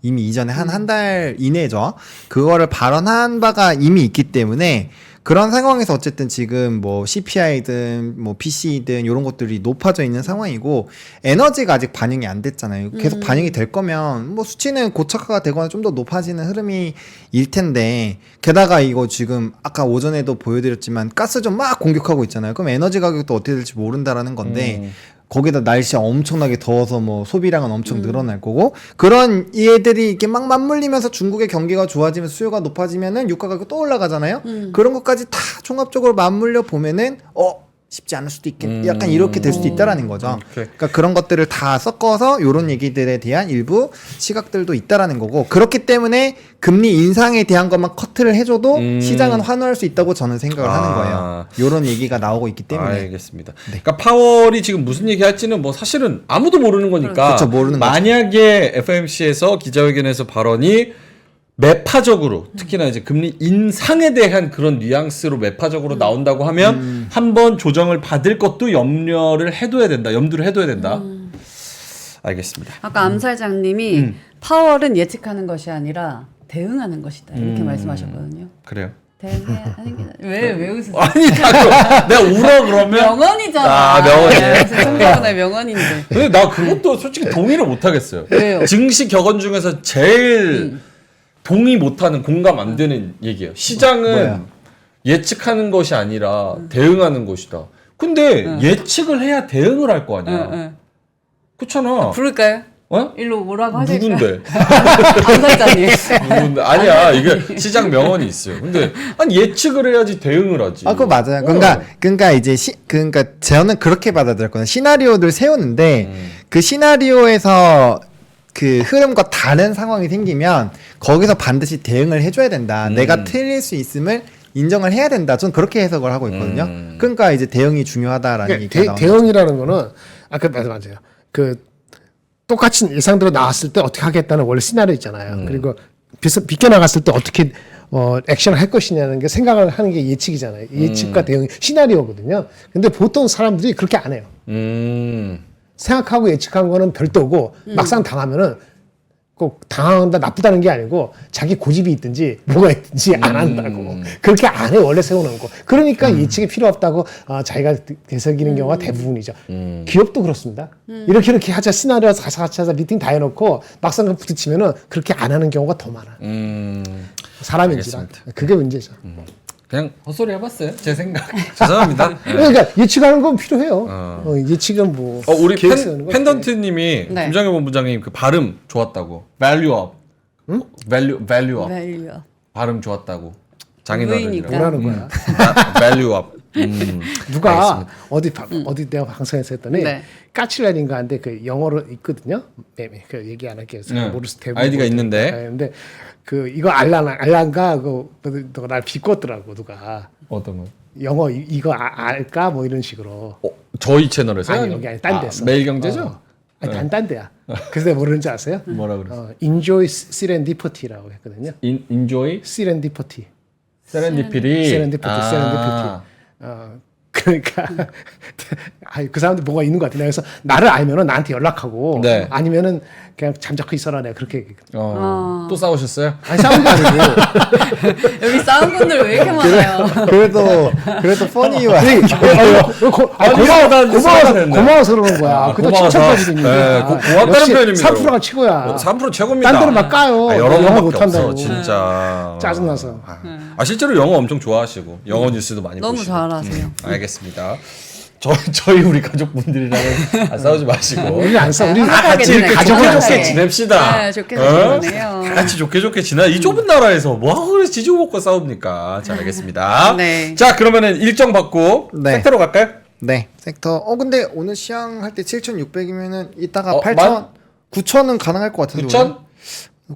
이미 이전에 한 달 이내죠. 그거를 발언한 바가 이미 있기 때문에 그런 상황에서 어쨌든 지금 뭐 CPI든 뭐 PC든 이런 것들이 높아져 있는 상황이고 에너지가 아직 반영이 안 됐잖아요. 계속 반영이 될 거면 뭐 수치는 고착화가 되거나 좀 더 높아지는 흐름이 일 텐데 게다가 이거 지금 아까 오전에도 보여드렸지만 가스전 막 공격하고 있잖아요. 그럼 에너지 가격도 어떻게 될지 모른다라는 건데 거기다 날씨가 엄청나게 더워서 뭐 소비량은 엄청 늘어날 거고 그런 얘들이 이렇게 막 맞물리면서 중국의 경기가 좋아지면서 수요가 높아지면은 유가 가격 또 올라가잖아요. 그런 것까지 다 종합적으로 맞물려 보면은 쉽지 않을 수도 있겠 약간 이렇게 될 수도 있다라는 거죠. 그러니까 그런 것들을 다 섞어서 이런 얘기들에 대한 일부 시각들도 있다라는 거고 그렇기 때문에 금리 인상에 대한 것만 커트를 해줘도 시장은 환호할 수 있다고 저는 생각을 하는 거예요. 이런 얘기가 나오고 있기 때문에. 알겠습니다. 그러니까 파월이 지금 무슨 얘기 할지는 뭐 사실은 아무도 모르는 거니까. 그렇죠, 모르는 거죠. 만약에 FOMC에서 기자회견에서 발언이 매파적으로 특히나 이제 금리 인상에 대한 그런 뉘앙스로 매파적으로 나온다고 하면 한번 조정을 받을 것도 염두를 해둬야 된다. 알겠습니다. 아까 암살장님이 파월은 예측하는 것이 아니라 대응하는 것이다 이렇게 말씀하셨거든요. 그래요. 대응하는 게 왜 웃으세요? 아니 내가 울어 그러면 명언이잖아. 명언이에요. 승부분의 명언인데. 근데 나 그것도 솔직히 동의를 못 하겠어요. 왜요? 증시 격언 중에서 제일 동의 못하는 공감 안 되는 얘기예요. 시장은 뭐야? 예측하는 것이 아니라 대응하는 것이다. 근데 예측을 해야 대응을 할 거 아니야. 그렇잖아. 부를까요? 일로 오라고 하실까요? 누군데? 암살장님. 누군데? 아니야. 이게 시장 명언이 있어요. 근데 아니 예측을 해야지 대응을 하지. 그거 맞아요. 그러니까 이제 그러니까 저는 그렇게 받아들였거든요. 시나리오들 세우는데 그 시나리오에서 그 흐름과 다른 상황이 생기면 거기서 반드시 대응을 해줘야 된다. 내가 틀릴 수 있음을 인정을 해야 된다. 저는 그렇게 해석을 하고 있거든요. 그러니까 이제 대응이 중요하다라는 얘기가 나옵니다. 대응이라는 거는 아까 말씀하세요. 똑같은 예상대로 나왔을 때 어떻게 하겠다는 원래 시나리오 있잖아요. 그리고 비껴나갔을 때 어떻게 액션을 할 것이냐는 게 생각을 하는 게 예측이잖아요. 예측과 대응이 시나리오거든요. 근데 보통 사람들이 그렇게 안 해요. 생각하고 예측한 거는 별도고 막상 당하면은 꼭 당한다 나쁘다는 게 아니고 자기 고집이 있든지 뭐가 있든지 안 한다고 그렇게 안 해 원래 세우는 거 그러니까 예측이 필요 없다고 자기가 되새기는 경우가 대부분이죠. 기업도 그렇습니다. 이렇게 하자 시나리오 같이 하자 미팅 다 해놓고 막상 부딪히면은 그렇게 안 하는 경우가 더 많아. 사람인지라 알겠습니다. 그게 문제죠. 그냥 헛소리 해봤어요. 제 생각. 죄송합니다. 네. 그러니까 예측하는 건 필요해요. 예측은 뭐 우리 계획 세우는 거 펜던트님이 네. 김장현 본부장님 그 발음 좋았다고. value up. value up. 밸류. 발음 좋았다고. 의외니까. 장인어른이라고. 뭐라는 거야? value up. 누가 어디 내가 방송에서 했더니 네. 까칠랜인가 한데 그 영어로 있거든요. 그 얘기 안 할게요. 네. 모를 수 아이디가 있는데. 근데 그 이거 알란가 누가 날 비꼬더라고 누가 어떤 거? 영어 이거 알까 뭐 이런 식으로. 저희 채널에서요? 아니 여기 아니 딴 데서. 매일경제죠? 아니 딴 데야. 그래서 내가 모르는지 아세요? 뭐라 그랬어? Enjoy Serendipity라고 했거든요. enjoy Serendipity. serendipity. Serendipity. 그러니까 그 사람들 뭐가 있는 것 같아. 그래서 나를 알면은 나한테 연락하고 네. 아니면은 그냥 잠자코 있어라 내가 그렇게 얘기했거든. 또 싸우셨어요? 아니 싸운 게 아니고 여기 싸운 분들 왜 이렇게 많아요? 그래도 퍼니와 고마워서 그러는 거야. 그래도 칭찬까지 됩니다. 네, 고맙다는 표현입니다. 3%가 최고야. 3% 최고입니다. 딴 데는 막 까요. 여러 영어 번밖에 못한다고. 없어, 진짜. 짜증나서. 실제로 영어 엄청 좋아하시고 영어 뉴스도 많이 너무 보시고. 잘하세요. 알겠습니다. 저희 우리 가족분들이랑은 안 싸우지 마시고 우리 안 싸. 우리 같이 이렇게 가족을 좋게 줬어요. 좋게 지냅시다. 네, 좋게 지내네요. 같이 좋게 지나. 이 좁은 나라에서 뭐하고 그래 지지고 먹고 싸웁니까? 자, 알겠습니다. 네. 자, 그러면은 일정 받고 네. 섹터로 갈까요? 네, 섹터. 근데 오늘 시향할 때 7,600이면은 이따가 8,000? 8,000, 9,000은 가능할 것 같은데. 9,000?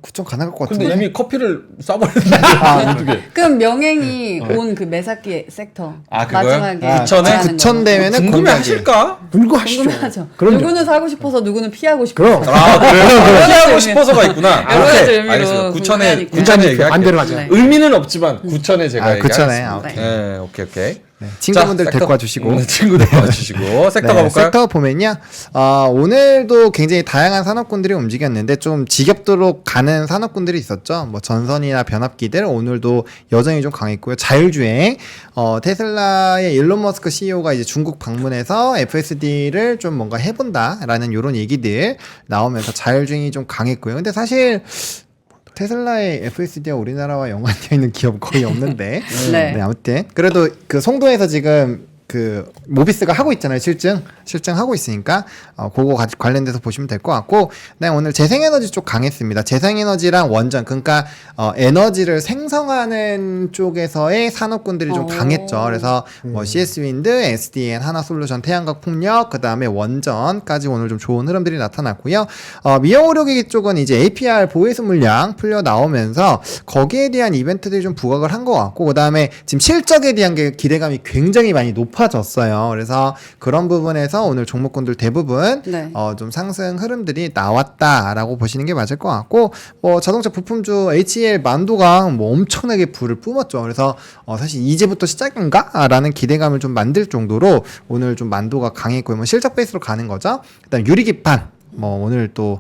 9,000 가능할 것 근데 같은데. 이미 커피를 쏴버렸는데 어떻게? 그럼 명행이 온 그 매사기 섹터 그거요? 마지막에 9,000에? 제안하는 9,000 거. 되면은 공략이. 궁금해하실까? 불구하시죠. 궁금하죠. 그럼요. 누구는 사고 싶어서 누구는 피하고 싶어. 그럼 그래요? 피하고 싶어서가 있구나. 여러 가지 오케이. 의미로 알겠습니다. 9,000에 궁금하니까. 9,000에 얘기할게요. 반대로 하자. 네. 의미는 없지만 9,000에 제가 9,000에. 얘기하겠습니다. 오케이. 네, 오케이. 네, 친구분들 자, 데리고 섹터. 와주시고. 친구 데리고 와주시고 섹터 네, 가볼까요? 섹터 보면요. 오늘도 굉장히 다양한 산업군들이 움직였는데 좀 지겹도록 가는 산업군들이 있었죠. 뭐 전선이나 변압기들 오늘도 여전히 좀 강했고요. 자율주행 테슬라의 일론 머스크 CEO가 이제 중국 방문해서 FSD를 좀 뭔가 해본다라는 이런 얘기들 나오면서 자율주행이 좀 강했고요. 근데 사실 테슬라의 FSD가 우리나라와 연관되어 있는 기업 거의 없는데. 네. 네, 아무튼 그래도 그 송도에서 지금 그 모비스가 하고 있잖아요. 실증하고 있으니까 그거 관련돼서 보시면 될 것 같고, 그다음에 오늘 재생에너지 쪽 강했습니다. 재생에너지랑 원전, 그러니까 에너지를 생성하는 쪽에서의 산업군들이 좀 강했죠. 그래서 뭐 CS 윈드, SDN, 하나솔루션, 태양광 풍력, 그다음에 원전까지 오늘 좀 좋은 흐름들이 나타났고요. 미영의료기기 쪽은 이제 APR 보해수 물량 풀려 나오면서 거기에 대한 이벤트들이 좀 부각을 한 것 같고, 그다음에 지금 실적에 대한 게 기대감이 굉장히 많이 높아졌어요. 그래서 그런 부분에서 오늘 종목군들 대부분 네. 좀 상승 흐름들이 나왔다라고 보시는 게 맞을 것 같고, 자동차 부품주 HL 만도가 뭐 엄청나게 불을 뿜었죠. 그래서 사실 이제부터 시작인가라는 기대감을 좀 만들 정도로 오늘 좀 만도가 강했고요. 뭐 실적 베이스로 가는 거죠. 그다음 유리기판 뭐 오늘 또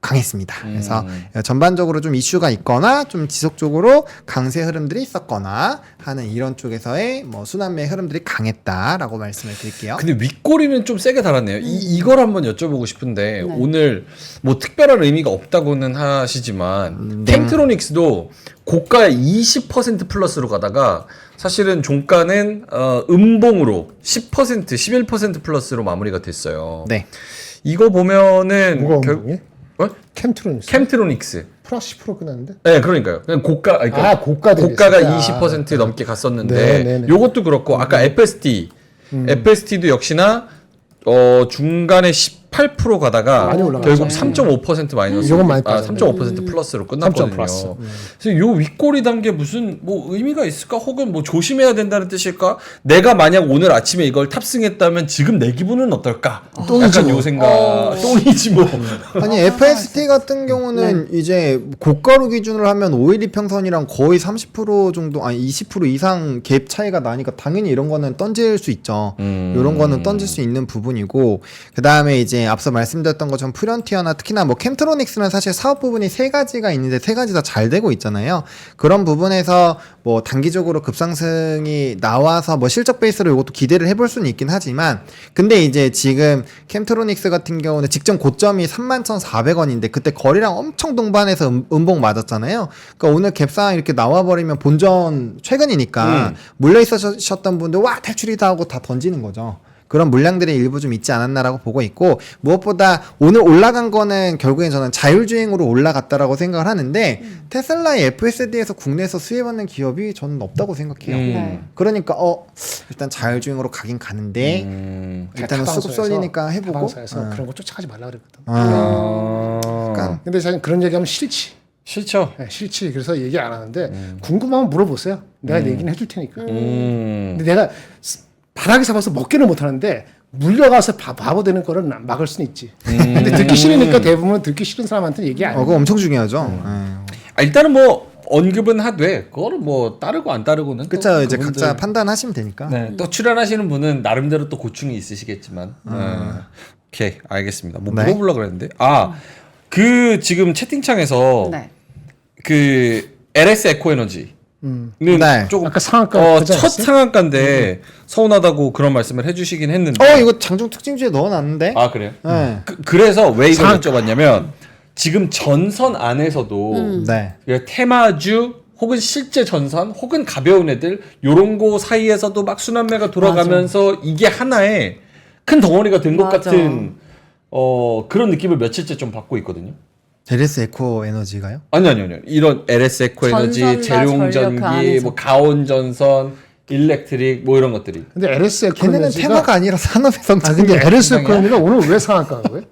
강했습니다. 그래서 전반적으로 좀 이슈가 있거나 좀 지속적으로 강세 흐름들이 있었거나 하는 이런 쪽에서의 뭐 순환매 흐름들이 강했다라고 말씀을 드릴게요. 근데 윗꼬리는 좀 세게 달았네요. 이걸 한번 여쭤보고 싶은데 네. 오늘 뭐 특별한 의미가 없다고는 하시지만 템트로닉스도 고가에 20% 플러스로 가다가 사실은 종가는 음봉으로 10%, 11% 플러스로 마무리가 됐어요. 네. 이거 보면은 뭐가 운동이? 캠트로닉스. 캠트로닉스. 플러스 10% 끝났는데? 네, 그러니까요. 그냥 고가, 그러니까 고가 대비 고가가 있었다. 20% 넘게 갔었는데, 네네네. 요것도 그렇고, 아까 FSD, FSD도 역시나, 중간에 18% 가다가 많이 올라갔죠. 결국 3.5% 마이너스, 요건 많이 빠졌네. 3.5% 플러스로 끝났거든요. 3.5 플러스. 그래서 요 윗꼬리 단계 무슨 뭐 의미가 있을까? 혹은 뭐 조심해야 된다는 뜻일까? 내가 만약 오늘 아침에 이걸 탑승했다면 지금 내 기분은 어떨까? 똥이지 약간 뭐. 요 생각. 똥이지 뭐. 아니 FST 같은 경우는 이제 고가로 기준으로 하면 512 평선이랑 거의 30% 정도, 아니 20% 이상 갭 차이가 나니까 당연히 이런 거는 던질 수 있죠. 이런 거는 던질 수 있는 부분이고, 그 다음에 이제 앞서 말씀드렸던 것처럼 프론티어나 특히나 뭐 캠트로닉스는 사실 사업 부분이 세 가지가 있는데 세 가지 다 잘 되고 있잖아요. 그런 부분에서 뭐 단기적으로 급상승이 나와서 뭐 실적 베이스로 이것도 기대를 해볼 수는 있긴 하지만 근데 이제 지금 캠트로닉스 같은 경우는 직전 고점이 31,400원인데 그때 거리랑 엄청 동반해서 음봉 맞았잖아요. 그러니까 오늘 갭상 이렇게 나와버리면 본전 최근이니까 물려 있으셨던 분들 와 탈출이다 하고 다 던지는 거죠. 그런 물량들이 일부 좀 있지 않았나라고 보고 있고 무엇보다 오늘 올라간 거는 결국엔 저는 자율주행으로 올라갔다라고 생각을 하는데 테슬라의 FSD에서 국내에서 수혜받는 기업이 저는 없다고 생각해요. 네. 그러니까 일단 자율주행으로 가긴 가는데 일단은 수급 쏠리니까 해보고 타방사에서 그런 거 쫓아가지 말라 그랬거든. 약간 근데 사실 그런 얘기하면 싫지. 싫죠. 네, 싫지. 그래서 얘기 안 하는데 궁금하면 물어보세요. 내가 얘기는 해줄 테니까. 근데 내가 바닥에서 봐서 먹기는 못하는데 물려가서 바보 되는 거를 막을 수는 있지. 근데 듣기 싫으니까 대부분 듣기 싫은 사람한테는 얘기 안 해. 그거 엄청 중요하죠. 일단은 뭐 언급은 하되 그거를 뭐 따르고 안 따르고는 또 그쵸 이제 그분들- 각자 판단하시면 되니까. 네, 또 출연하시는 분은 나름대로 또 고충이 있으시겠지만. 오케이, 알겠습니다. 뭐 네. 물어보려고 그랬는데. 그 지금 채팅창에서 네. 그 LS 에코에너지는 네. 조금 아까 상한가 그러지 첫 않았어요? 상한가인데 서운하다고 그런 말씀을 해주시긴 했는데. 이거 장중 특징주에 넣어놨는데. 그래요? 네. 그래서 왜 이걸 여쭤봤냐면 지금 전선 안에서도 네. 테마주 혹은 실제 전선 혹은 가벼운 애들 요런 거 사이에서도 막 순환매가 돌아가면서 이게 하나의 큰 덩어리가 된 것 맞아. 같은 그런 느낌을 며칠째 좀 받고 있거든요. LS 에코 에너지가요? 아니요. 이런 LS 에코에너지, 전선과 재룡전기, 전력 그 안에서. 뭐 가온전선, 일렉트릭 뭐 이런 것들이. 근데 LS 걔네는 에코에너지가 테마가 아니라 산업의 성장. 근데 LS 에코에너지가 오늘 왜 상한가인 거예요?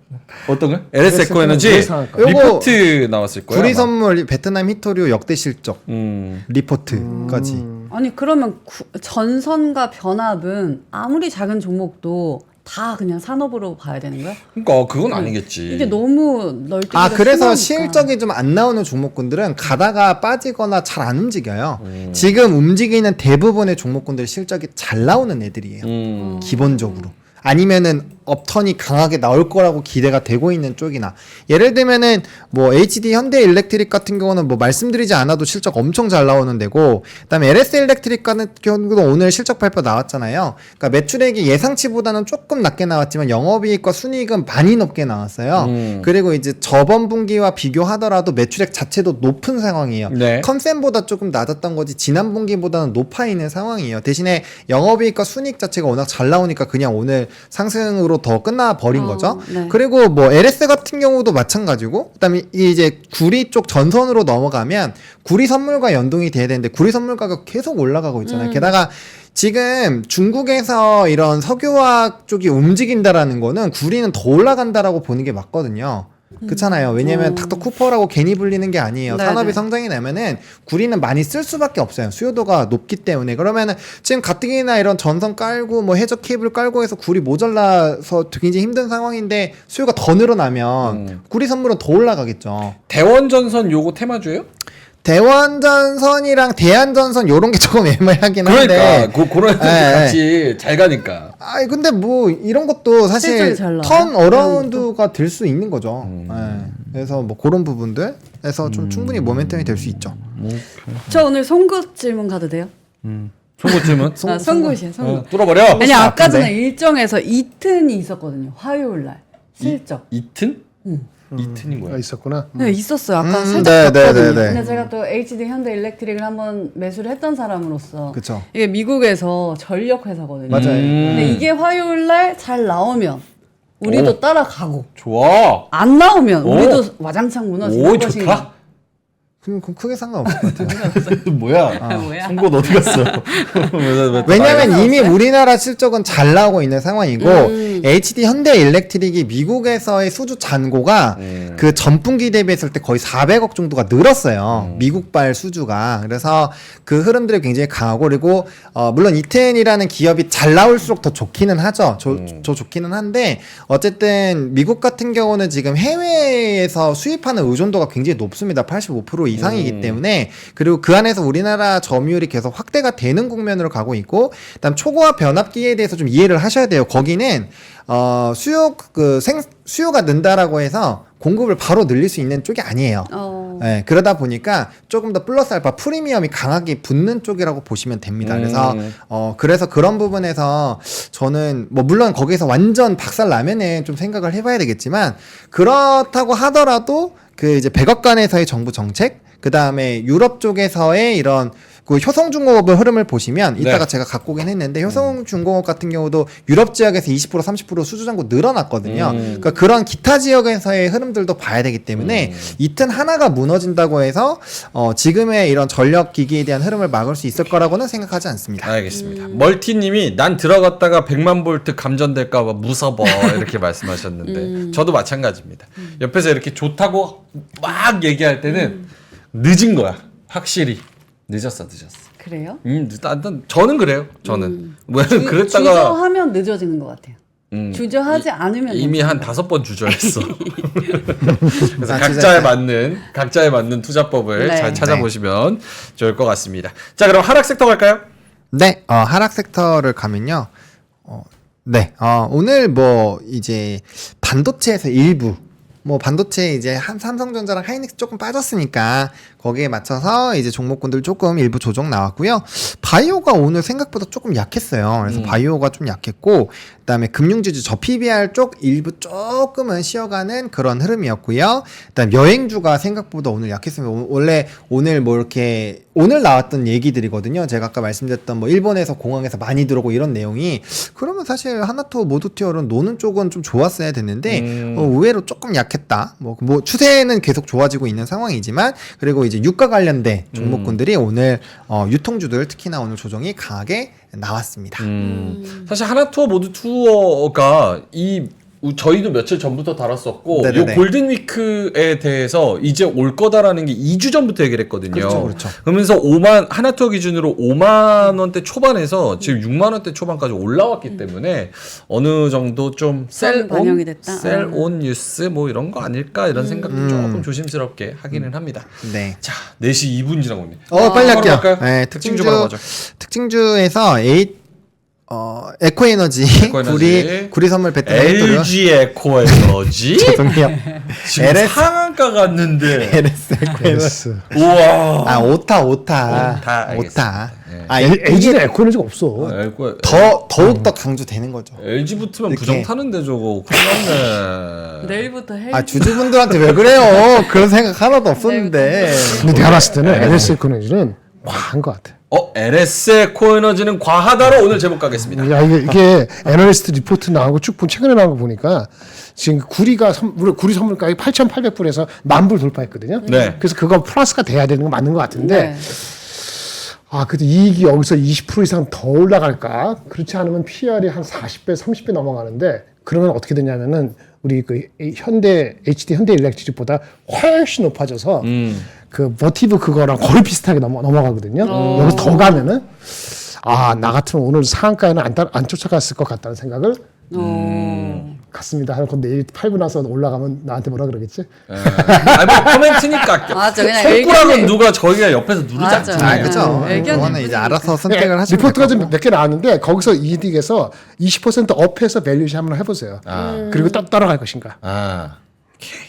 어떤 거요? LS 에코에너지 왜 상할까? 요거 리포트 나왔을 거예요. 구리 아마. 선물 베트남 히토류 역대 실적 리포트까지. 아니 그러면 전선과 변압은 아무리 작은 종목도 다 그냥 산업으로 봐야 되는 거야? 그러니까 그건 아니겠지. 이게 너무 널뛰기가 그래서 심하니까. 실적이 좀 안 나오는 종목군들은 가다가 빠지거나 잘 안 움직여요. 지금 움직이는 대부분의 종목군들 실적이 잘 나오는 애들이에요. 기본적으로. 아니면은 업턴이 강하게 나올 거라고 기대가 되고 있는 쪽이나 예를 들면은 뭐 HD 현대 일렉트릭 같은 경우는 뭐 말씀드리지 않아도 실적 엄청 잘 나오는 데고 그다음에 LS 일렉트릭 같은 경우도 오늘 실적 발표 나왔잖아요. 그러니까 매출액이 예상치보다는 조금 낮게 나왔지만 영업이익과 순이익은 많이 높게 나왔어요. 그리고 이제 저번 분기와 비교하더라도 매출액 자체도 높은 상황이에요. 네. 컨센보다 조금 낮았던 거지 지난 분기보다는 높아 있는 상황이에요. 대신에 영업이익과 순이익 자체가 워낙 잘 나오니까 그냥 오늘 상승으로 더 끝나버린 거죠. 네. 그리고 뭐 LS 같은 경우도 마찬가지고 그다음에 이제 구리 쪽 전선으로 넘어가면 구리 선물과 연동이 돼야 되는데 구리 선물 가격 계속 올라가고 있잖아요. 게다가 지금 중국에서 이런 석유화학 쪽이 움직인다라는 거는 구리는 더 올라간다라고 보는 게 맞거든요. 그렇잖아요. 왜냐면 닥터 쿠퍼라고 괜히 불리는 게 아니에요. 네네. 산업이 성장이 나면은 구리는 많이 쓸 수밖에 없어요. 수요도가 높기 때문에. 그러면은 지금 가뜩이나 이런 전선 깔고 뭐 해저 케이블 깔고 해서 구리 모자라서 굉장히 힘든 상황인데 수요가 더 늘어나면 구리 선물은 더 올라가겠죠. 대원전선 요거 테마주예요? 대원전선이랑 대한전선 요런 게 조금 애매하긴 한데. 그러니까 그런 애들 네. 같이 잘 가니까. 근데 뭐 이런 것도 사실 실적이 잘 나와요? 턴 어라운드가 될 수 있는 거죠. 그래서 뭐 그런 부분들에서 좀 충분히 모멘텀이 될 수 있죠. 저 오늘 송구 질문 가도 돼요? 송곳쯤은 송구시야 송구. 뚫어버려. 아니 아까 아픈데? 전에 일정에서 이튼이 있었거든요. 화요일 날 실적. 이튼? 이튼이 뭐야? 있었구나. 네 있었어요. 아까 살짝 네, 네, 봤거든요. 네, 네. 근데 제가 또 HD 현대 일렉트릭을 한번 매수를 했던 사람으로서 그쵸. 이게 미국에서 전력 회사거든요. 맞아요. 근데 이게 화요일 날 잘 나오면 우리도 오. 따라가고 좋아. 안 나오면 오. 우리도 와장창 무너지는 오 것인가? 좋다. 그럼 크게 상관없을 것 같아요. 뭐야? 뭐야? 송곳 어디 갔어? 왜냐면 이미 우리나라 실적은 잘 나오고 있는 상황이고 HD 현대 일렉트릭이 미국에서의 수주 잔고가 그 전분기 대비했을 때 거의 400억 정도가 늘었어요. 미국발 수주가. 그래서 그 흐름들이 굉장히 강하고 그리고 물론 이텐이라는 기업이 잘 나올수록 더 좋기는 하죠. 좋기는 한데 어쨌든 미국 같은 경우는 지금 해외에서 수입하는 의존도가 굉장히 높습니다. 85% 이상이기 때문에 그리고 그 안에서 우리나라 점유율이 계속 확대가 되는 국면으로 가고 있고 그다음 초고화 변압기에 대해서 좀 이해를 하셔야 돼요. 거기는 수요가 는다라고 해서 공급을 바로 늘릴 수 있는 쪽이 아니에요. 네, 그러다 보니까 조금 더 플러스 알파 프리미엄이 강하게 붙는 쪽이라고 보시면 됩니다. 그래서 그런 부분에서 저는 뭐 물론 거기서 완전 박살 나면은 좀 생각을 해봐야 되겠지만 그렇다고 하더라도 그 이제 백악관에서의 정부 정책, 그 다음에 유럽 쪽에서의 이런 그 효성중공업의 흐름을 보시면 이따가 제가 갖고 오긴 했는데 효성중공업 같은 경우도 유럽 지역에서 20% 30% 수주잔고 늘어났거든요. 그러니까 그런 기타 지역에서의 흐름들도 봐야 되기 때문에 이 튼 하나가 무너진다고 해서 지금의 이런 전력 기기에 대한 흐름을 막을 수 있을 거라고는 생각하지 않습니다. 알겠습니다. 멀티님이 난 들어갔다가 100만 볼트 감전될까봐 무서워 이렇게 말씀하셨는데 저도 마찬가지입니다. 옆에서 이렇게 좋다고 막 얘기할 때는 늦은 거야. 확실히 늦었어. 그래요? 저는 그래요. 저는 왜냐면 그랬다가 주저하면 늦어지는 것 같아요. 주저하지 않으면 이미 늦어지는 한 것 같아요. 5번 주저했어. 그래서 아, 각자에 맞는 투자법을 네. 잘 찾아보시면 좋을 것 같습니다. 자, 그럼 하락 섹터 갈까요? 네, 하락 섹터를 가면요. 오늘 뭐 이제 반도체에서 일부 뭐 반도체 이제 한 삼성전자랑 하이닉스 조금 빠졌으니까 거기에 맞춰서 이제 종목군들 조금 일부 조정 나왔고요. 바이오가 오늘 생각보다 조금 약했어요. 그래서 바이오가 좀 약했고, 그다음에 금융주주 저 PBR 쪽 일부 조금은 쉬어가는 그런 흐름이었고요. 그다음 여행주가 생각보다 오늘 약했습니다. 원래 오늘 뭐 이렇게 오늘 나왔던 얘기들이거든요. 제가 아까 말씀드렸던 뭐 일본에서 공항에서 많이 들어오고 이런 내용이, 그러면 사실 하나투어 모두티어는 노는 쪽은 좀 좋았어야 됐는데 의외로 조금 약했다. 뭐 추세는 계속 좋아지고 있는 상황이지만, 그리고 이제 유가 관련된 종목군들이 오늘 유통주들 특히나 오늘 조정이 강하게 나왔습니다. 사실 하나투어 모두투어가 저희도 며칠 전부터 다뤘었고, 네네네. 요 골든위크에 대해서 이제 올 거다라는 게 2주 전부터 얘기를 했거든요. 그렇죠. 그러면서 하나투어 기준으로 5만 원대 초반에서 지금 6만 원대 초반까지 올라왔기 때문에 어느 정도 좀 반영이 됐다. 셀온 뉴스 뭐 이런 거 아닐까 이런 생각도 조금 조심스럽게 하기는 합니다. 네. 자, 4시 2분 지나고 있네. 빨리 바로 할게요. 갈까요? 네, 특징주 바로 가죠. 특징주에서 에코에너지 구리 선물 배터리 LG 에코에너지? 죄송해요. 지금 LS 상한가 갔는데 LS 에코에너지. 우와. 오타. 알겠습니다. LG는 에코에너지가 없어. 더욱 강조되는 거죠. LG 붙으면 이렇게. 부정 타는데 저거 큰일 났네. 내일부터 헬. 주주분들한테 왜 그래요? 그런 생각 하나도 없었는데. 근데 내가 봤을 때는 LS 에코에너지는 과한 것 같아. LS 에코에너지는 과하다로 오늘 제목 가겠습니다. 야, 이게 애널리스트 리포트 나온 거 쭉 최근에 나온 거 보니까 지금 구리 선물가격이 8,800불에서 10,000불 돌파했거든요. 네. 그래서 그거 플러스가 돼야 되는 건 맞는 것 같은데, 네. 그래도 이익이 여기서 20% 이상 더 올라갈까? 그렇지 않으면 PR이 한 40배, 30배 넘어가는데, 그러면 어떻게 되냐면은 우리 그 HD 현대 일렉트릭보다 훨씬 높아져서 그 버티브 그거랑 거의 비슷하게 넘어가거든요. 여기서 더 가면은 나 같으면 오늘 상한가에는 안 쫓아갔을 것 같다는 생각을 같습니다. 그럼 내일 팔고 나서 올라가면 나한테 뭐라 그러겠지? 뭐 코멘트니까. 맞아, 그냥 손가락은 누가 저희가 옆에서 누르지 맞아. 않잖아요. 그죠. 의견이 그거는 이제 알아서 선택을 하시면 리포트가 될 좀 몇 개 나왔는데 거기서 이득에서 20% 업해서 밸류시 한번 해보세요. 그리고 따라갈 것인가? 오케이.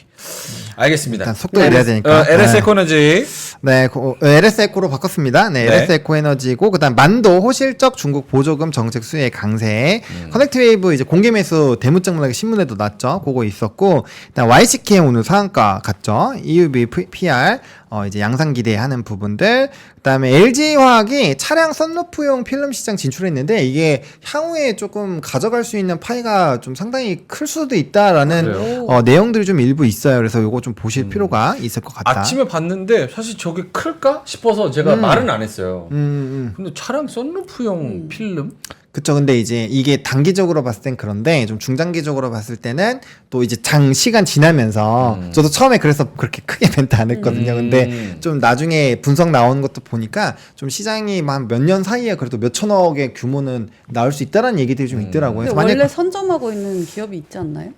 알겠습니다. 일단 속도 내야 되니까. LS 에코에너지. 네, LS 에코로 바꿨습니다. 네, LS 에코 에너지고, 그다음 만도 호실적 중국 보조금 정책 수혜 강세, 커넥트웨이브 이제 공개 매수 대문짝문하게 신문에도 났죠. 그거 있었고, 그다음 YCK 오늘 상한가 갔죠. EUV PR 이제 양상 기대하는 부분들. 그다음에 LG 화학이 차량 선루프용 필름 시장 진출했는데 이게 향후에 조금 가져갈 수 있는 파이가 좀 상당히 클 수도 있다라는 내용들이 좀 일부 있어요. 그래서 요거 좀 보실 필요가 있을 것 같다. 아침에 봤는데 사실 저게 클까 싶어서 제가 말은 안 했어요. 근데 차량 선루프용 필름? 그쵸. 근데 이제 이게 단기적으로 봤을 땐 그런데 좀 중장기적으로 봤을 때는 또 이제 장시간 지나면서 저도 처음에 그래서 그렇게 크게 멘트 안 했거든요. 근데 좀 나중에 분석 나오는 것도 보니까 좀 시장이 한 몇 년 사이에 그래도 몇 천억의 규모는 나올 수 있다라는 얘기들이 좀 있더라고요. 근데 그래서 원래 선점하고 있는 기업이 있지 않나요?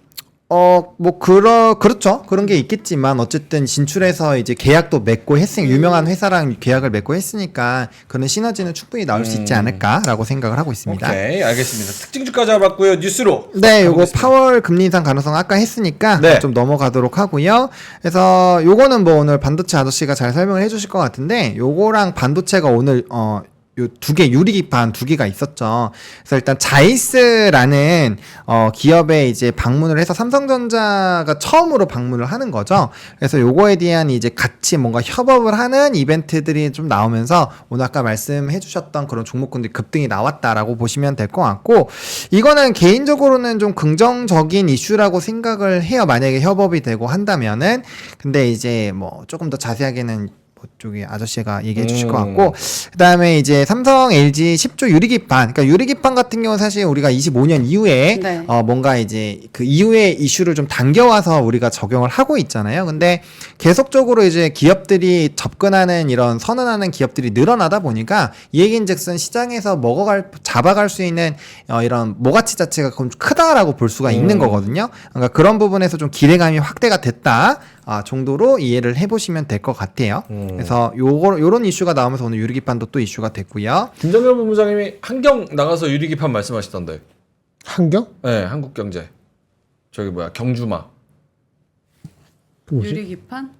그렇죠. 그런 게 있겠지만, 어쨌든 진출해서 이제 계약도 맺고 유명한 회사랑 계약을 맺고 했으니까, 그런 시너지는 충분히 나올 수 있지 않을까라고 생각을 하고 있습니다. 오케이, 알겠습니다. 특징주까지 알아봤고요. 뉴스로. 네, 요거 가보겠습니다. 파월 금리 인상 가능성 아까 했으니까 네. 좀 넘어가도록 하고요. 그래서 요거는 뭐 오늘 반도체 아저씨가 잘 설명을 해주실 것 같은데, 요거랑 반도체가 오늘 요 두 개 유리기판 두 개가 있었죠. 그래서 일단 자이스라는 기업에 이제 방문을 해서 삼성전자가 처음으로 방문을 하는 거죠. 그래서 요거에 대한 이제 같이 뭔가 협업을 하는 이벤트들이 좀 나오면서 오늘 아까 말씀해 주셨던 그런 종목군들이 급등이 나왔다라고 보시면 될 것 같고, 이거는 개인적으로는 좀 긍정적인 이슈라고 생각을 해요. 만약에 협업이 되고 한다면은. 근데 이제 뭐 조금 더 자세하게는 쪽에 아저씨가 얘기해 주실 것 같고, 그 다음에 이제 삼성, LG 10조 유리기판, 그러니까 유리기판 같은 경우는 사실 우리가 25년 이후에 네. 뭔가 이제 그 이후에 이슈를 좀 당겨와서 우리가 적용을 하고 있잖아요. 근데 계속적으로 이제 기업들이 접근하는 이런 선언하는 기업들이 늘어나다 보니까 이 얘기인즉슨 시장에서 잡아갈 수 있는 이런 모가치 자체가 좀 크다라고 볼 수가 있는 거거든요. 그러니까 그런 부분에서 좀 기대감이 확대가 됐다. 정도로 이해를 해보시면 될 것 같아요. 그래서 요런 이슈가 나오면서 오늘 유리기판도 또 이슈가 됐고요. 김정현 본부장님이 한경 나가서 유리기판 말씀하시던데. 환경? 네, 한국경제. 저기 뭐야, 경주마. 그 뭐지? 유리기판?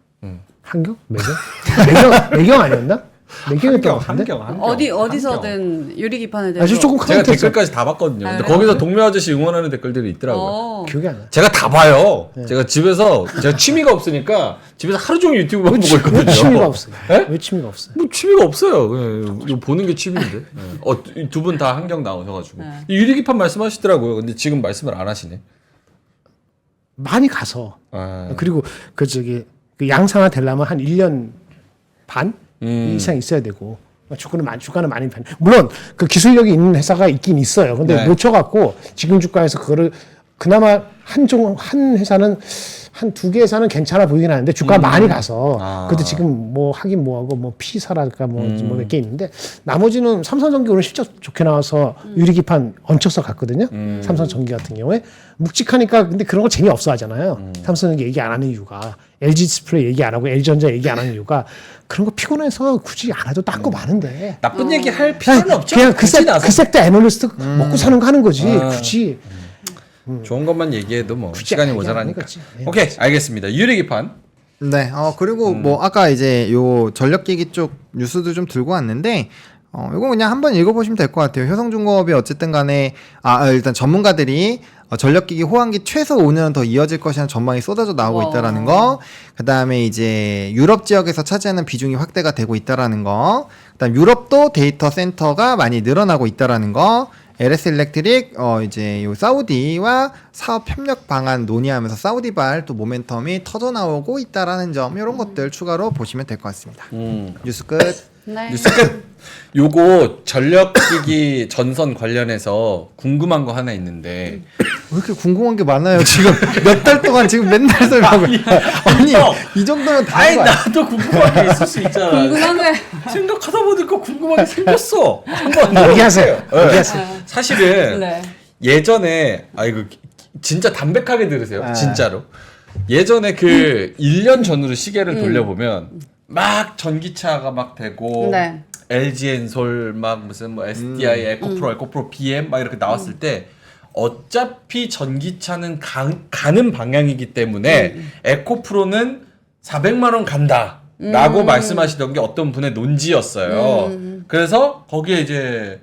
환경? 매경 아니었나? 매경이었던 것 같은데? 어디서든 유리기판에 대해서 아주 조금 제가 커넥트했어. 댓글까지 다 봤거든요. 근데 아, 거기서 동료 아저씨 응원하는 댓글들이 있더라고요. 기억이 안 나. 제가 다 봐요. 제가 집에서 제가 취미가 없으니까 집에서 하루 종일 유튜브만 보고 있거든요. 왜 취미가 없어요? 네? 왜 취미가 없어요? 뭐 취미가 없어요. 그냥 이거 보는 게 취미인데. 두 분 다 한경 나오셔가지고 네. 유리기판 말씀하시더라고요. 근데 지금 말씀을 안 하시네. 많이 가서 아, 그리고 그 양상화 되려면 한 1년 반 이상 있어야 되고 주가는 많이 편. 물론 그 기술력이 있는 회사가 있긴 있어요. 근데 네. 놓쳐갖고 지금 주가에서 그거를 그나마 한 회사는 한 두 개 회사는 괜찮아 보이긴 하는데 주가가 많이 가서 그것도 지금 뭐 하긴 뭐하고 뭐 P사랄까 뭐 몇 개 있는데 나머지는 삼성전기 오늘 실적 좋게 나와서 유리기판 얹혀서 갔거든요. 삼성전기 같은 경우에 묵직하니까 근데 그런 거 재미없어 하잖아요. 삼성전기 얘기 안 하는 이유가 LG 디스플레이 얘기 안 하고 LG전자 얘기 안 하는 이유가 그런 거 피곤해서 굳이 안 해도 딴 거 많은데 나쁜 얘기 할 필요는 없죠. 그냥 굳이 나서. 그 섹터 애널리스트 먹고 사는 거 하는 거지 굳이 좋은 것만 얘기해도 뭐 굳이 시간이 얘기 안 모자라니까. 하는 거지. 예. 오케이, 알겠습니다. 유리기판. 네, 그리고 뭐 아까 이제 요 전력기기 쪽 뉴스도 좀 들고 왔는데, 이거 그냥 한번 읽어보시면 될 것 같아요. 효성중공업이 어쨌든 간에, 일단 전문가들이 전력기기 호황기 최소 5년은 더 이어질 것이라는 전망이 쏟아져 나오고 있다라는 거, 그 다음에 이제 유럽 지역에서 차지하는 비중이 확대가 되고 있다라는 거, 그 다음 유럽도 데이터 센터가 많이 늘어나고 있다라는 거, LS 일렉트릭 이제 요 사우디와 사업 협력 방안 논의하면서 사우디발 또 모멘텀이 터져 나오고 있다라는 점, 이런 것들 추가로 보시면 될 것 같습니다. 뉴스 끝. 네. 뉴스 끝. 요거 전력기기 전선 관련해서 궁금한 거 하나 있는데 왜 이렇게 궁금한 게 많아요? 지금 몇 달 동안 지금 맨날 설명을. 아니, 형. 이 정도면 다 아니 한 거 아니야? 나도 궁금한 게 있을 수 있잖아. 궁금한 게 생각하다 보니까 궁금한 게 생겼어. 한번 얘기하세요. 네. 얘기하세요. 사실은 네. 예전에 이거 진짜 담백하게 들으세요. 진짜로. 예전에 그 1년 전으로 시계를 돌려보면 막 전기차가 막 되고 네. LG 엔솔 막 무슨 뭐 SDI 에코프로 BM 막 이렇게 나왔을 때 어차피 전기차는 가는 방향이기 때문에 에코프로는 400만 원 간다. 라고 말씀하시던 게 어떤 분의 논지였어요. 그래서 거기에 이제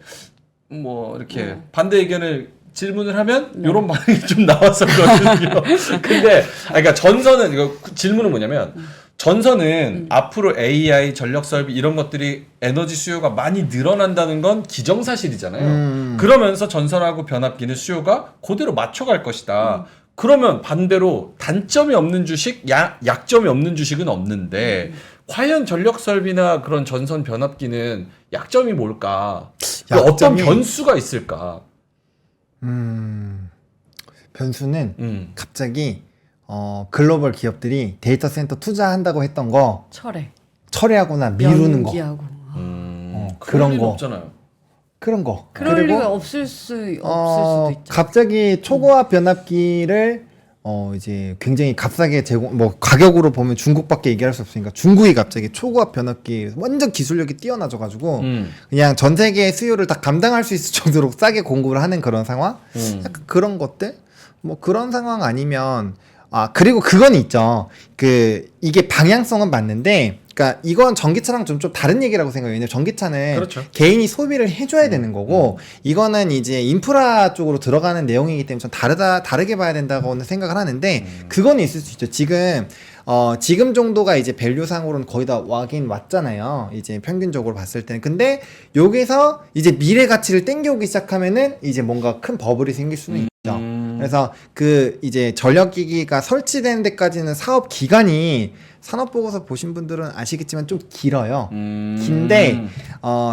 뭐 이렇게 반대 의견을 질문을 하면 이런 반응이 좀 나왔었거든요. 근데 그러니까 전선은 이거 질문은 뭐냐면 전선은 앞으로 AI, 전력 설비 이런 것들이 에너지 수요가 많이 늘어난다는 건 기정사실이잖아요. 그러면서 전선하고 변압기는 수요가 그대로 맞춰갈 것이다. 그러면 반대로 단점이 없는 주식, 약점이 없는 주식은 없는데 과연 전력 설비나 그런 전선 변압기는 약점이 뭘까? 어떤 변수가 있을까? 변수는 갑자기 글로벌 기업들이 데이터 센터 투자한다고 했던 거 철회하거나 미루는 거. 연기하고. 그런 리가 거. 없잖아요. 그런 거. 그럴 리가 없을 수도 있죠. 갑자기 초고압 변압기를 이제 굉장히 값싸게 뭐 가격으로 보면 중국밖에 얘기할 수 없으니까 중국이 갑자기 초고압 변압기 완전 기술력이 뛰어나져가지고 그냥 전 세계의 수요를 다 감당할 수 있을 정도로 싸게 공급을 하는 그런 상황? 약간 그런 것들? 뭐 그런 상황 아니면 그리고 그건 있죠. 이게 방향성은 맞는데, 그러니까 이건 전기차랑 좀 다른 얘기라고 생각해요. 왜냐면 전기차는 그렇죠. 개인이 소비를 해줘야 되는 거고, 이거는 이제 인프라 쪽으로 들어가는 내용이기 때문에 좀 다르게 봐야 된다고는 생각을 하는데, 그건 있을 수 있죠. 지금 정도가 이제 밸류상으로는 거의 다 왔잖아요. 이제 평균적으로 봤을 때는. 근데 여기서 이제 미래 가치를 땡겨오기 시작하면은 이제 뭔가 큰 버블이 생길 수는 있죠. 그래서 이제 전력기기가 설치되는 데까지는 사업 기간이 산업보고서 보신 분들은 아시겠지만 좀 길어요. 긴데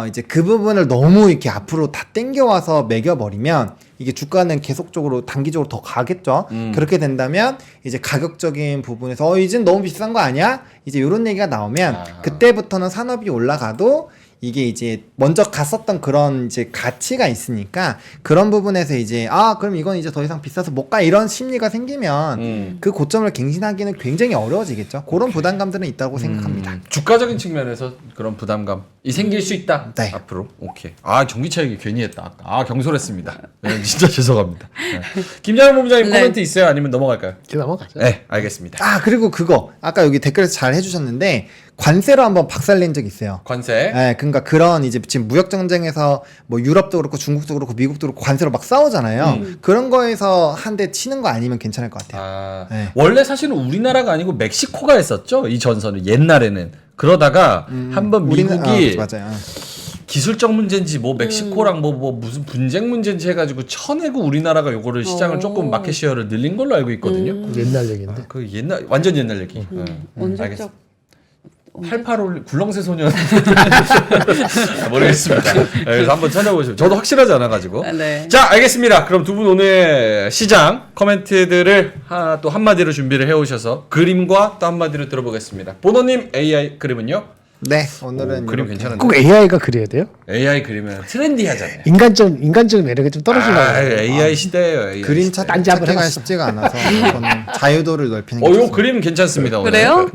이제 그 부분을 너무 이렇게 앞으로 다 땡겨와서 매겨버리면 이게 주가는 계속적으로 단기적으로 더 가겠죠. 그렇게 된다면 이제 가격적인 부분에서 이젠 너무 비싼 거 아니야? 이제 이런 얘기가 나오면 그때부터는 산업이 올라가도 이게 이제 먼저 갔었던 그런 이제 가치가 있으니까 그런 부분에서 이제 그럼 이건 이제 더 이상 비싸서 못 가 이런 심리가 생기면 그 고점을 갱신하기는 굉장히 어려워지겠죠. 그런 부담감들은 있다고 생각합니다. 주가적인 측면에서 그런 부담감이 생길 수 있다. 네. 앞으로. 오케이. 전기차 얘기 괜히 했다. 경솔했습니다. 네, 진짜 죄송합니다. 네. 김장현 본부장님 네. 코멘트 있어요? 아니면 넘어갈까요? 넘어가죠. 네, 알겠습니다. 그리고 그거 아까 여기 댓글에서 잘 해주셨는데 관세로 한번 박살낸 적 있어요. 관세. 네, 그러니까 그런 이제 지금 무역 전쟁에서 뭐 유럽도 그렇고 중국도 그렇고 미국도 그렇고 관세로 막 싸우잖아요. 그런 거에서 한 대 치는 거 아니면 괜찮을 것 같아요. 네. 원래 사실은 우리나라가 아니고 멕시코가 했었죠. 이 전선을 옛날에는. 그러다가 한번 미국이 맞아요. 기술적 문제인지 뭐 멕시코랑 뭐 무슨 분쟁 문제인지 해가지고 쳐내고 우리나라가 요거를 시장을 조금 마켓 쉐어를 늘린 걸로 알고 있거든요. 옛날 얘기인데. 그 완전 옛날 얘기. 언제적 88올 굴렁쇠 소년 모르겠습니다. 그래서 한번 찾아보시면 저도 확실하지 않아가지고. 네. 자, 알겠습니다. 그럼 두 분 오늘 시장 코멘트들을 또 한마디로 준비를 해오셔서 그림과 또 한마디로 들어보겠습니다. 보노님 AI 그림은요? 네, 오늘은 그림 이렇게. 괜찮은데. 꼭 AI가 그려야 돼요? AI 그림은 트렌디하잖아요. 인간적 매력이 좀 떨어지는 거예요. AI 시대예요. AI 그림 시대. 딴지압을 찾기가 해봤어. 쉽지가 않아서 저는 자유도를 넓히는 게 요 좋습니다. 그림 괜찮습니다. 오늘. 그래요?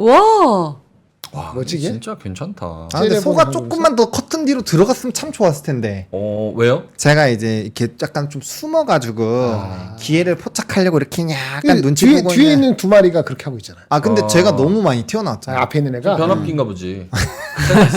와. 와, 뭐지, 이게? 진짜 괜찮다. 근데 찌레 소가 보는 조금만 더 커튼 뒤로 들어갔으면 참 좋았을 텐데. 왜요? 제가 이제 이렇게 약간 좀 숨어가지고 기회를 포착하려고 이렇게 약간 눈치 보고 뒤에 있는 두 마리가 그렇게 하고 있잖아요. 근데 제가 너무 많이 튀어나왔잖아요. 앞에 있는 애가 변압기인가 보지.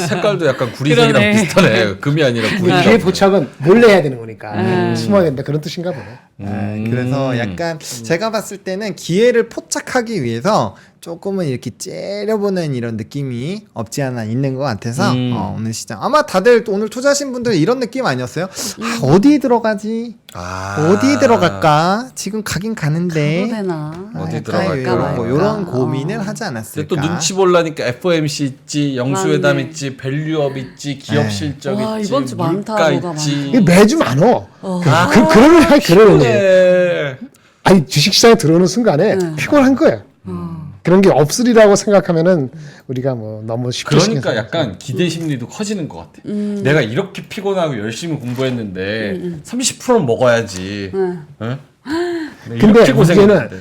색깔도 약간 구리색이랑 그러네. 비슷하네. 금이 아니라 뒤에 구리색. 포착은 몰래 해야 되는 거니까 숨어야 된다 그런 뜻인가 보네. 그래서 약간 제가 봤을 때는 기회를 포착하기 위해서 조금은 이렇게 째려보는 이런 느낌이 없지 않아 있는 것 같아서 오늘 시장 아마 다들 오늘 투자하신 분들 이런 느낌 아니었어요? 어디 들어가지? 어디 들어갈까? 지금 가긴 가는데 가도 되나? 어디 약간 들어갈까? 말까 뭐 말까. 이런 고민을 하지 않았을까? 또 눈치 보려니까 FOMC 있지, 영수회담 맞네. 있지, 밸류업 있지, 기업 네. 실적 와, 있지, 이번 주 많다, 물가 뭐가 있지. 이게 매주 많어. 그러는 애 피곤해. 아니 주식시장에 들어오는 순간에 피곤한 거예요. 그런 게 없으리라고 생각하면은 우리가 뭐 너무 쉽게 그러니까 생각해서. 약간 기대 심리도 커지는 것 같아. 내가 이렇게 피곤하고 열심히 공부했는데 30%는 먹어야지. 응? 내가 근데 이렇게 문제는 고생했는데.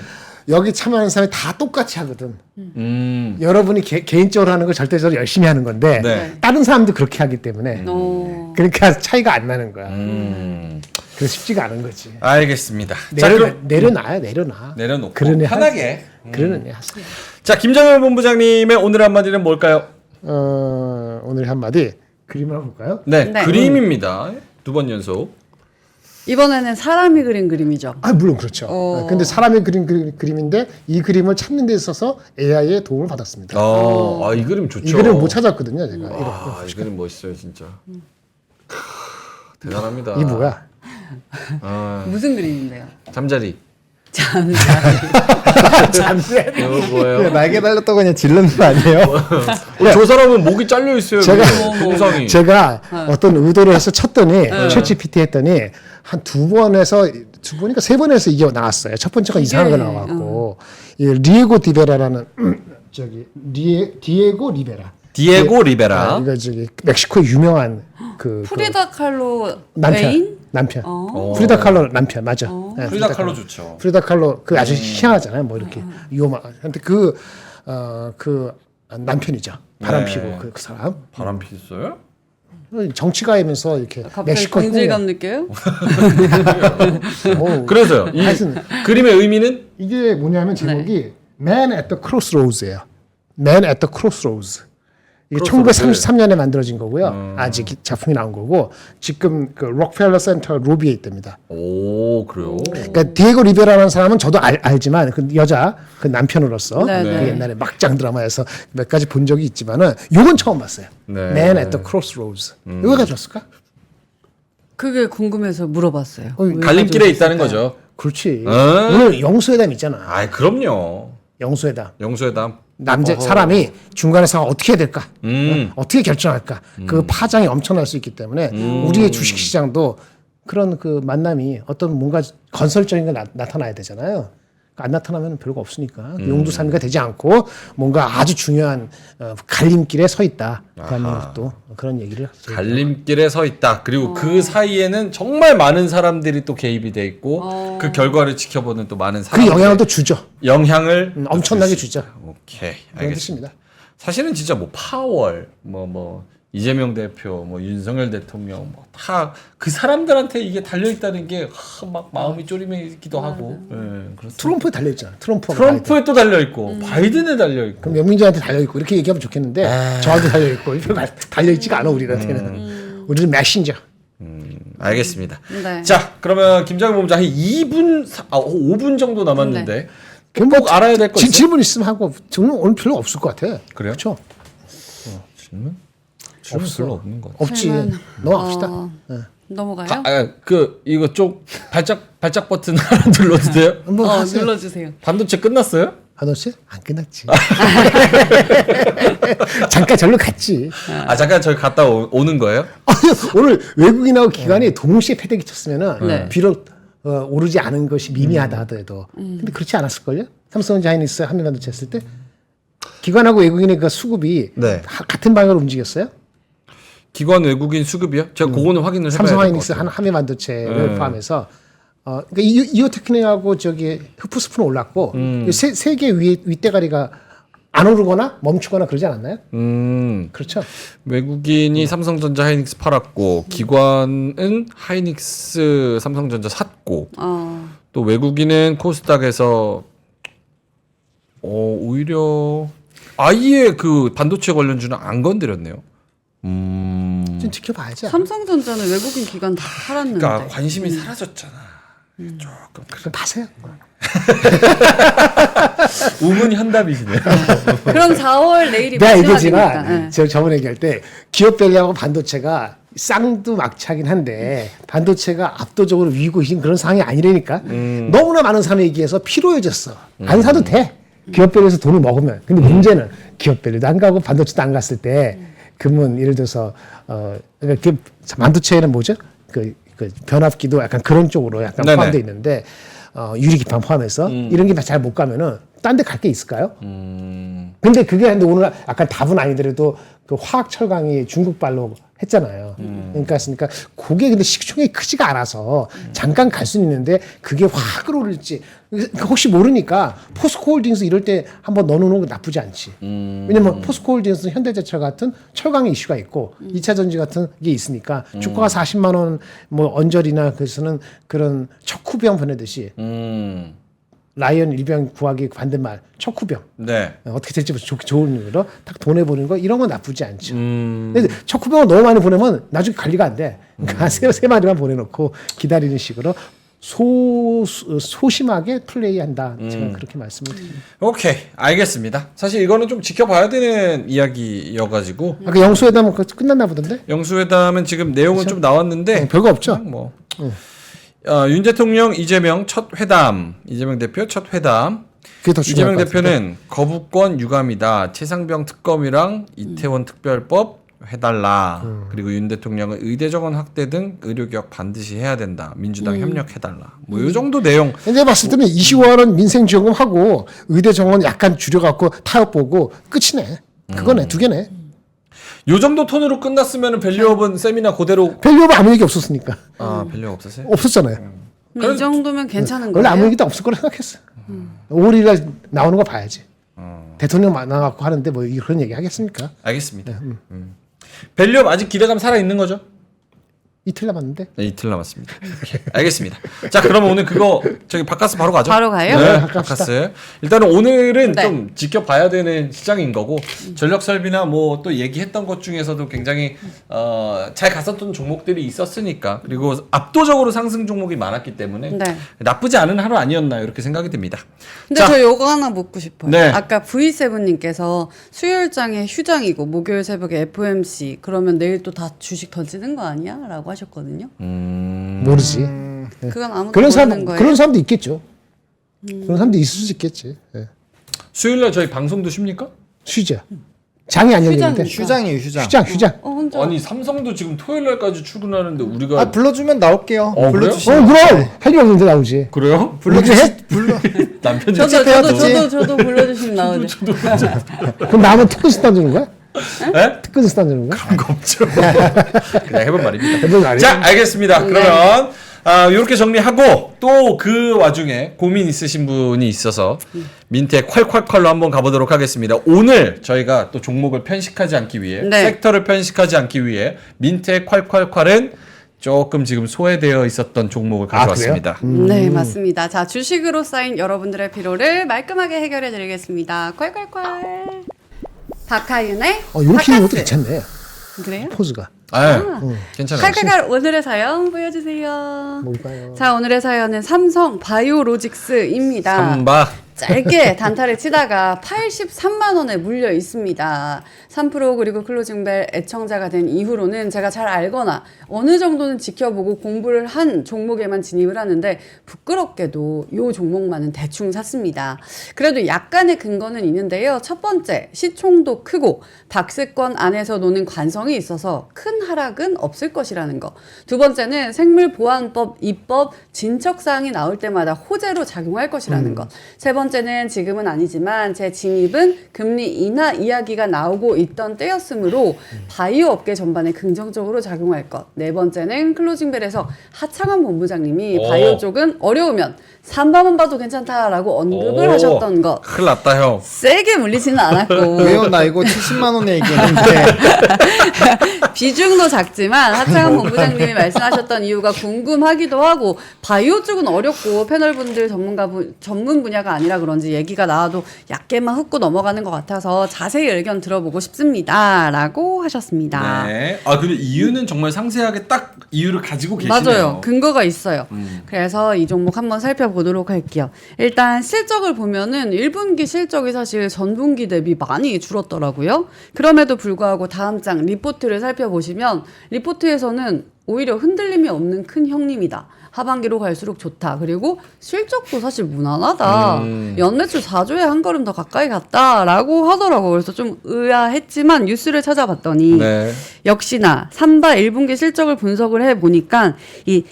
여기 참여하는 사람이 다 똑같이 하거든. 음. 여러분이 개인적으로 하는 거 절대적으로 열심히 하는 건데 네. 다른 사람도 그렇게 하기 때문에 그러니까 차이가 안 나는 거야. 그래서 쉽지가 않은 거지. 알겠습니다. 자, 그럼 내려놔. 내려놓고 그러네 편하게. 그러는 애 하세요. 자, 김정현 본부장님의 오늘 한마디는 뭘까요? 오늘 한마디 그림을 한번 볼까요? 네, 네. 그림입니다. 두 번 연속. 이번에는 사람이 그린 그림이죠. 물론 그렇죠. 근데 사람이 그린 그림인데 이 그림을 찾는 데 있어서 AI의 도움을 받았습니다. 이 그림 좋죠. 이 그림을 못 찾았거든요, 제가. 이 그림 멋있어요, 진짜. 대단합니다. 이 뭐야? 무슨 그림인데요? 잠자리. 이거 뭐예요? 날개 달렸다고 그냥 질르는 거 아니에요? 저 사람은 목이 잘려 있어요. 동상이. 제가 어떤 의도를 해서 쳤더니 챗GPT 했더니 한 두 번인가 세 번에서 이게 나왔어요. 첫 번째가 이상한 거 나왔고 이 리에고 디베라라는 디에고 리베라. 디에고 리베라. 이거 저기 멕시코 유명한 그 프리다 칼로 남편. 웨인? 남편. 어. 프리다 칼로 남편 맞아. 네, 프리다 칼로 좋죠. 프리다 칼로 그 아주 희한하잖아요. 뭐 이렇게 근데 그 남편이죠. 바람 네. 피고 그 사람 바람 피웠어요? 정치가이면서 이렇게 갑자기 멕시코 동질감 느껴요? 그래서요. 이 하여튼 그림의 의미는 이게 뭐냐면 제목이 Man at the Crossroads예요. Man at the Crossroads. 이게 크로스로드. 1933년에 만들어진 거고요. 아직 작품이 나온 거고 지금 그 록펠러 센터 로비에 있답니다. 오 그래요. 그러니까 디에고 리베라라는 사람은 저도 알지만 그 여자 그 남편으로서 네, 그 네. 옛날에 막장 드라마에서 몇 가지 본 적이 있지만은 요건 처음 봤어요. 네. Man at the Crossroads. 이거 가져왔을까? 그게 궁금해서 물어봤어요. 왜 갈림길에 있다는 가져오셨을까요? 거죠. 그렇지. 어? 오늘 영수회담 있잖아. 아 그럼요. 영수회담. 영수회담. 남자 사람이 중간에서 어떻게 해야 될까? 어떻게 결정할까? 그 파장이 엄청날 수 있기 때문에 우리의 주식 시장도 그런 그 만남이 어떤 뭔가 건설적인 게 나타나야 되잖아요. 안 나타나면 별거 없으니까 용두사미가 되지 않고 뭔가 아주 중요한 갈림길에 서 있다. 대한민국도 그런 얘기를 갈림길에 서 있다. 그리고 그 사이에는 정말 많은 사람들이 또 개입이 돼 있고 그 결과를 지켜보는 또 많은 그 사람들 영향을 또 주죠. 영향을 엄청나게 줄 수 주죠. 있다. 오케이 그런 알겠습니다. 뜻입니다. 사실은 진짜 뭐 파월 뭐 이재명 대표 뭐 윤석열 대통령 뭐 다 그 사람들한테 이게 달려 있다는 게 막 마음이 쪼리매기도 하고. 예, 그렇습니다. 트럼프에 달려 있잖아. 트럼프가 트럼프에 또 달려 있고 바이든에 달려 있고. 그럼 명민주한테 달려 있고 이렇게 얘기하면 좋겠는데 저한테 달려 있고 달려 있지가 않아 우리한테는. 우리는 메신저. 알겠습니다. 네. 자, 그러면 김장훈 본부장 한 5분 정도 남았는데 그럼 꼭 알아야 될 거 있어요? 질문 있으면 하고 저는 오늘 별로 없을 것 같아. 그래요? 그렇죠? 질문? 질문 별로 없는 것 같아요. 없지. 질문. 넘어갑시다. 넘어가요? 이거 쪽 발작 버튼 하나 눌러도 돼요? 한번 하세요. 눌러주세요. 반도체 끝났어요? 한호씨? 안 끝났지. 잠깐 절로 갔지. 아 잠깐 저기 갔다 오는 거예요? 오늘 외국인하고 기관이 동시에 패대기 쳤으면은 네. 비록 오르지 않은 것이 미미하다 하더라도 근데 그렇지 않았을걸요? 삼성전자 하이닉스 한미반도체 했을 때 기관하고 외국인의 그 수급이 네. 같은 방향으로 움직였어요? 기관 외국인 수급이요? 제가 그거는 확인을 해봐야 삼성 될것 하이닉스 같아요. 한미반도체를 포함해서 그러니까 이오테크닉하고 저기 흡프스프는 올랐고 세계 윗대가리가 안 오르거나 멈추거나 그러지 않았나요? 그렇죠. 외국인이 삼성전자 하이닉스 팔았고 기관은 하이닉스 삼성전자 샀고 또 외국인은 코스닥에서 오히려 아예 그 반도체 관련주는 안 건드렸네요. 좀 지켜봐야지. 삼성전자는 외국인 기관 다 팔았는데. 그러니까 관심이 사라졌잖아. 조금 그럼 파세요. 우문현답이시네요. 그럼 4월 내일이 내가 마지막이니까. 얘기했지만 네. 제가 저번에 얘기할 때 기업별하고 반도체가 쌍두막차긴 한데 반도체가 압도적으로 위고 있는 그런 상황이 아니라니까. 너무나 많은 사람이 얘기해서 피로해졌어. 안 사도 돼. 기업별에서 돈을 먹으면. 근데 문제는 기업별에도 안 가고 반도체도 안 갔을 때 그러면 예를 들어서 그러니까 그 반도체는 뭐죠? 그 변압기도 약간 그런 쪽으로 약간 네네. 포함되어 있는데 유리기판 포함해서 이런 게 잘 못 가면은 딴 데 갈 게 있을까요? 근데 그게 근데 오늘 약간 답은 아니더라도 그 화학 철강이 중국발로 했잖아요. 그러니까 그게 근데 시총이 크지가 않아서 잠깐 갈 수는 있는데 그게 확 오를지 혹시 모르니까 포스코홀딩스 이럴 때 한번 넣어놓는 건 나쁘지 않지. 왜냐면 포스코홀딩스는 현대제철 같은 철강의 이슈가 있고 2차 전지 같은 게 있으니까 주가가 40만 원 뭐 언저리나 그래서는 그런 척후병 보내듯이 라이언 일병 구하기 반대말 척후병 네. 어떻게 될지 좋은 일로 딱 보내보는 거 이런 건 나쁘지 않죠. 근데 척후병을 너무 많이 보내면 나중에 관리가 안 돼. 그러니까 세 마리만 보내놓고 기다리는 식으로 소심하게 플레이한다. 제가 그렇게 말씀을 드립니다. 오케이 알겠습니다. 사실 이거는 좀 지켜봐야 되는 이야기여가지고 아까 영수회담은 끝났나 보던데? 영수회담은 지금 내용은 좀 나왔는데 별거 없죠. 그냥 뭐 윤 대통령 이재명 첫 회담, 이재명 대표 첫 회담. 그게 더 중요할 이재명 것 같은데. 대표는 거부권 유감이다. 최상병 특검이랑 이태원 특별법 해달라. 그리고 윤 대통령은 의대 정원 확대 등 의료개혁 반드시 해야 된다. 민주당 협력해달라. 뭐 이 정도 내용. 내가 봤을 때는 25만 원 민생지원금 하고 의대 정원 약간 줄여갖고 타협 보고 끝이네. 그거네 두 개네. 요 정도 톤으로 끝났으면 밸류업은 세미나 그대로 밸류업 아무 얘기 없었으니까. 밸류업 없었어요? 없었잖아요. 이 정도면 괜찮은 원래 거예요? 아무 얘기도 없을 거라 생각했어. 5월이라 나오는 거 봐야지. 대통령 만나갖고 하는데 뭐 그런 얘기 하겠습니까? 알겠습니다. 밸류업 아직 기대감 살아 있는 거죠? 이틀 남았는데. 네, 이틀 남았습니다. 알겠습니다. 자, 그러면 오늘 그거 저기 바카스 바로 가죠. 바로 가요? 네, 네, 바카스. 일단은 오늘은 네. 좀 지켜봐야 되는 시장인 거고 전력 설비나 뭐 또 얘기했던 것 중에서도 굉장히 잘 갔었던 종목들이 있었으니까 그리고 압도적으로 상승 종목이 많았기 때문에 네. 나쁘지 않은 하루 아니었나 이렇게 생각이 듭니다. 근데 자, 저 요거 하나 묻고 싶어요. 네. 아까 V7님께서 수요일장에 휴장이고 목요일 새벽에 FOMC 그러면 내일 또 다 주식 던지는 거 아니야? 라고 하셨거든요. 모르지. 그건 아무도 그런 모르는 사람 거예요. 그런 사람도 있겠죠. 그런 사람도 있을 수 있겠지. 예. 수요일날 저희 방송도 쉽니까? 쉬죠. 장이 안 열리는데. 휴장이에요, 휴장. 휴장. 혼자 아니 삼성도 지금 토요일날까지 출근하는데 우리가 아, 불러주면 나올게요. 그래요? 불러주시면. 그럼 할 일 없는데 나오지. 그래요? 남편이 저도 불러주시면 나오죠. 그럼 나면 특근수 던지는 거야? 네? 특근수 던지는 거야? 그런 거 없죠. 그냥 해본 말입니다. 해본 말이에요. 자, 알겠습니다. 그러면 이렇게 정리하고 또 그 와중에 고민 있으신 분이 있어서 민트의 콸콸콸로 한번 가보도록 하겠습니다. 오늘 저희가 또 종목을 편식하지 않기 위해 네. 섹터를 편식하지 않기 위해 민트의 콸콸콸은 조금 지금 소외되어 있었던 종목을 가져왔습니다. 네, 맞습니다. 자, 주식으로 쌓인 여러분들의 피로를 말끔하게 해결해 드리겠습니다. 콸콸콸. 박하윤의 이렇게 하는 것도 바카스. 괜찮네. 그래요? 포즈가. 괜찮아요. 칼칼칼 오늘의 사연 보여주세요. 뭘까요? 자, 오늘의 사연은 삼성 바이오로직스입니다. 삼바. 짧게 단타를 치다가 83만 원에 물려 있습니다. 3프로 그리고 클로징벨 애청자가 된 이후로는 제가 잘 알거나 어느 정도는 지켜보고 공부를 한 종목에만 진입을 하는데 부끄럽게도 요 종목만은 대충 샀습니다. 그래도 약간의 근거는 있는데요. 첫 번째, 시총도 크고 박스권 안에서 노는 관성이 있어서 큰 하락은 없을 것이라는 거. 두 번째는 생물보안법 입법 진척사항이 나올 때마다 호재로 작용할 것이라는 것. 세 번째는 지금은 아니지만 제 진입은 금리 인하 이야기가 나오고 있던 때였으므로 바이오 업계 전반에 긍정적으로 작용할 것. 네 번째는 클로징벨에서 하창원 본부장님이 바이오 쪽은 어려우면 3번만 봐도 괜찮다라고 언급을 하셨던 것. 큰일 났다 형. 세게 물리지는 않았고 왜요? 나 이거 70만 원에 얘기했는데. 비중도 작지만 하창원 본부장님이 말씀하셨던 이유가 궁금하기도 하고 바이오 쪽은 어렵고 패널분들 전문 분야가 아니라 그런지 얘기가 나와도 얕게만 훑고 넘어가는 것 같아서 자세히 의견 들어보고 싶습니다라고 하셨습니다. 네. 근데 이유는 정말 상세하게 딱 이유를 가지고 계시네요. 맞아요. 근거가 있어요. 그래서 이 종목 한번 살펴보도록 할게요. 일단 실적을 보면은 1분기 실적이 사실 전분기 대비 많이 줄었더라고요. 그럼에도 불구하고 다음 장 리포트를 살펴보시면 리포트에서는 오히려 흔들림이 없는 큰 형님이다. 하반기로 갈수록 좋다. 그리고 실적도 사실 무난하다. 연매출 4조에 한 걸음 더 가까이 갔다라고 하더라고요. 그래서 좀 의아했지만 뉴스를 찾아봤더니 네. 역시나 3바 1분기 실적을 분석을 해보니까 이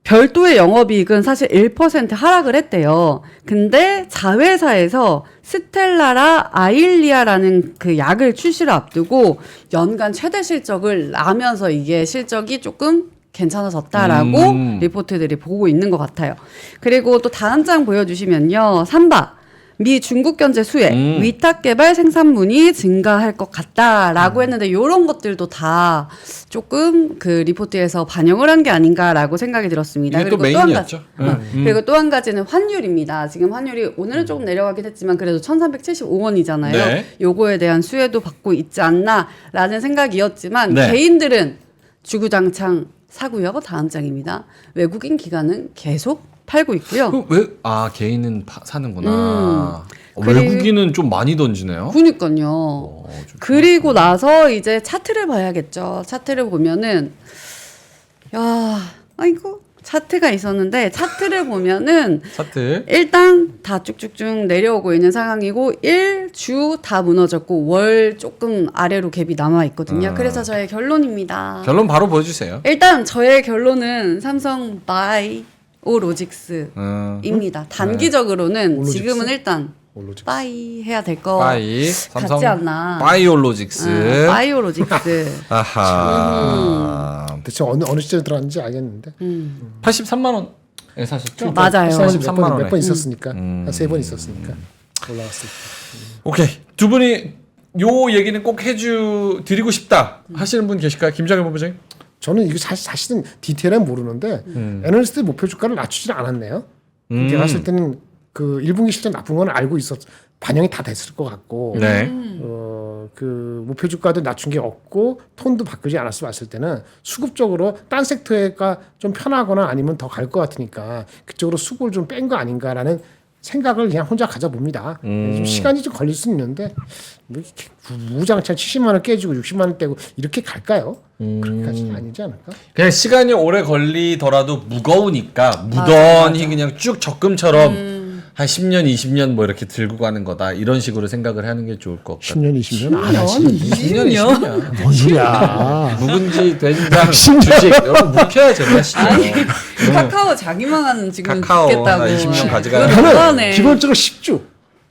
별도의 영업이익은 사실 1% 하락을 했대요. 근데 자회사에서 스텔라라 아일리아라는 그 약을 출시를 앞두고 연간 최대 실적을 나면서 이게 실적이 조금 괜찮아졌다라고 리포트들이 보고 있는 것 같아요. 그리고 또 다음 장 보여주시면요. 3바 미 중국 견제 수혜, 위탁 개발 생산문이 증가할 것 같다라고 했는데 이런 것들도 다 조금 그 리포트에서 반영을 한 게 아닌가라고 생각이 들었습니다. 이게 또 그리고 또 한 가지, 메인이었죠. 그리고 또 한 가지는 환율입니다. 지금 환율이 오늘은 조금 내려가긴 했지만 그래도 1,375원이잖아요. 네. 요거에 대한 수혜도 받고 있지 않나라는 생각이었지만 네. 개인들은 주구장창 사고요. 다음 장입니다. 외국인 기관은 계속 팔고 있고요. 개인은 사는구나. 그리고- 외국인은 좀 많이 던지네요. 그니까요. 그리고 나서 이제 차트를 봐야겠죠. 차트를 보면은 아이고 차트가 있었는데 차트를 보면은 차트. 일단 다 쭉쭉쭉 내려오고 있는 상황이고 1주 다 무너졌고 월 조금 아래로 갭이 남아 있거든요. 그래서 저의 결론입니다. 결론 바로 보여주세요. 일단 저의 결론은 삼성 바이오로직스입니다. 네. 단기적으로는 지금은 일단 올로직스. 빠이 해야 될 거 빠이 삼성 같지 않나. 바이올로직스. 바이오로직스. 아하. 대체 어느 시점에 들어갔는지 알겠는데. 83만 원에 사셨죠? 맞아요. 83만 원에. 몇번 있었으니까 한 3번 있었으니까 올라왔을 때. 오케이. 두 분이 요 얘기는 꼭 드리고 싶다 하시는 분 계실까요? 김정일 본부장님? 저는 이거 사실은 디테일은 모르는데 애널리스트 목표 주가를 낮추지 않았네요. 제가 봤을 때는 그 1분기 실적 나쁜 건 알고 반영이 다 됐을 것 같고 네. 그 목표 주가도 낮춘 게 없고 톤도 바꾸지 않았을 봤을 때는 수급적으로 딴 섹터가 좀 편하거나 아니면 더 갈 것 같으니까 그쪽으로 수급을 좀 뺀 거 아닌가라는 생각을 그냥 혼자 가져봅니다. 좀 시간이 좀 걸릴 수 있는데 뭐 이렇게 우장창 70만 원 깨지고 60만 원 떼고 이렇게 갈까요? 그렇게까지는 아니지 않을까? 그냥 시간이 오래 걸리더라도 무거우니까 무던히 그냥 쭉 적금처럼 한 10년, 20년 뭐 이렇게 들고 가는 거다. 이런 식으로 생각을 하는 게 좋을 것 같아요. 10년, 20년 안 하지. 20년, 20년. 뭔 소리야. 묵은지, 된장, 주식 여러분 묵혀야죠. 하시죠. 카카오 자기만한 지금 카카오 죽겠다고. 한 20년 가져가는 그거 저는 너무하네. 기본적으로 10주.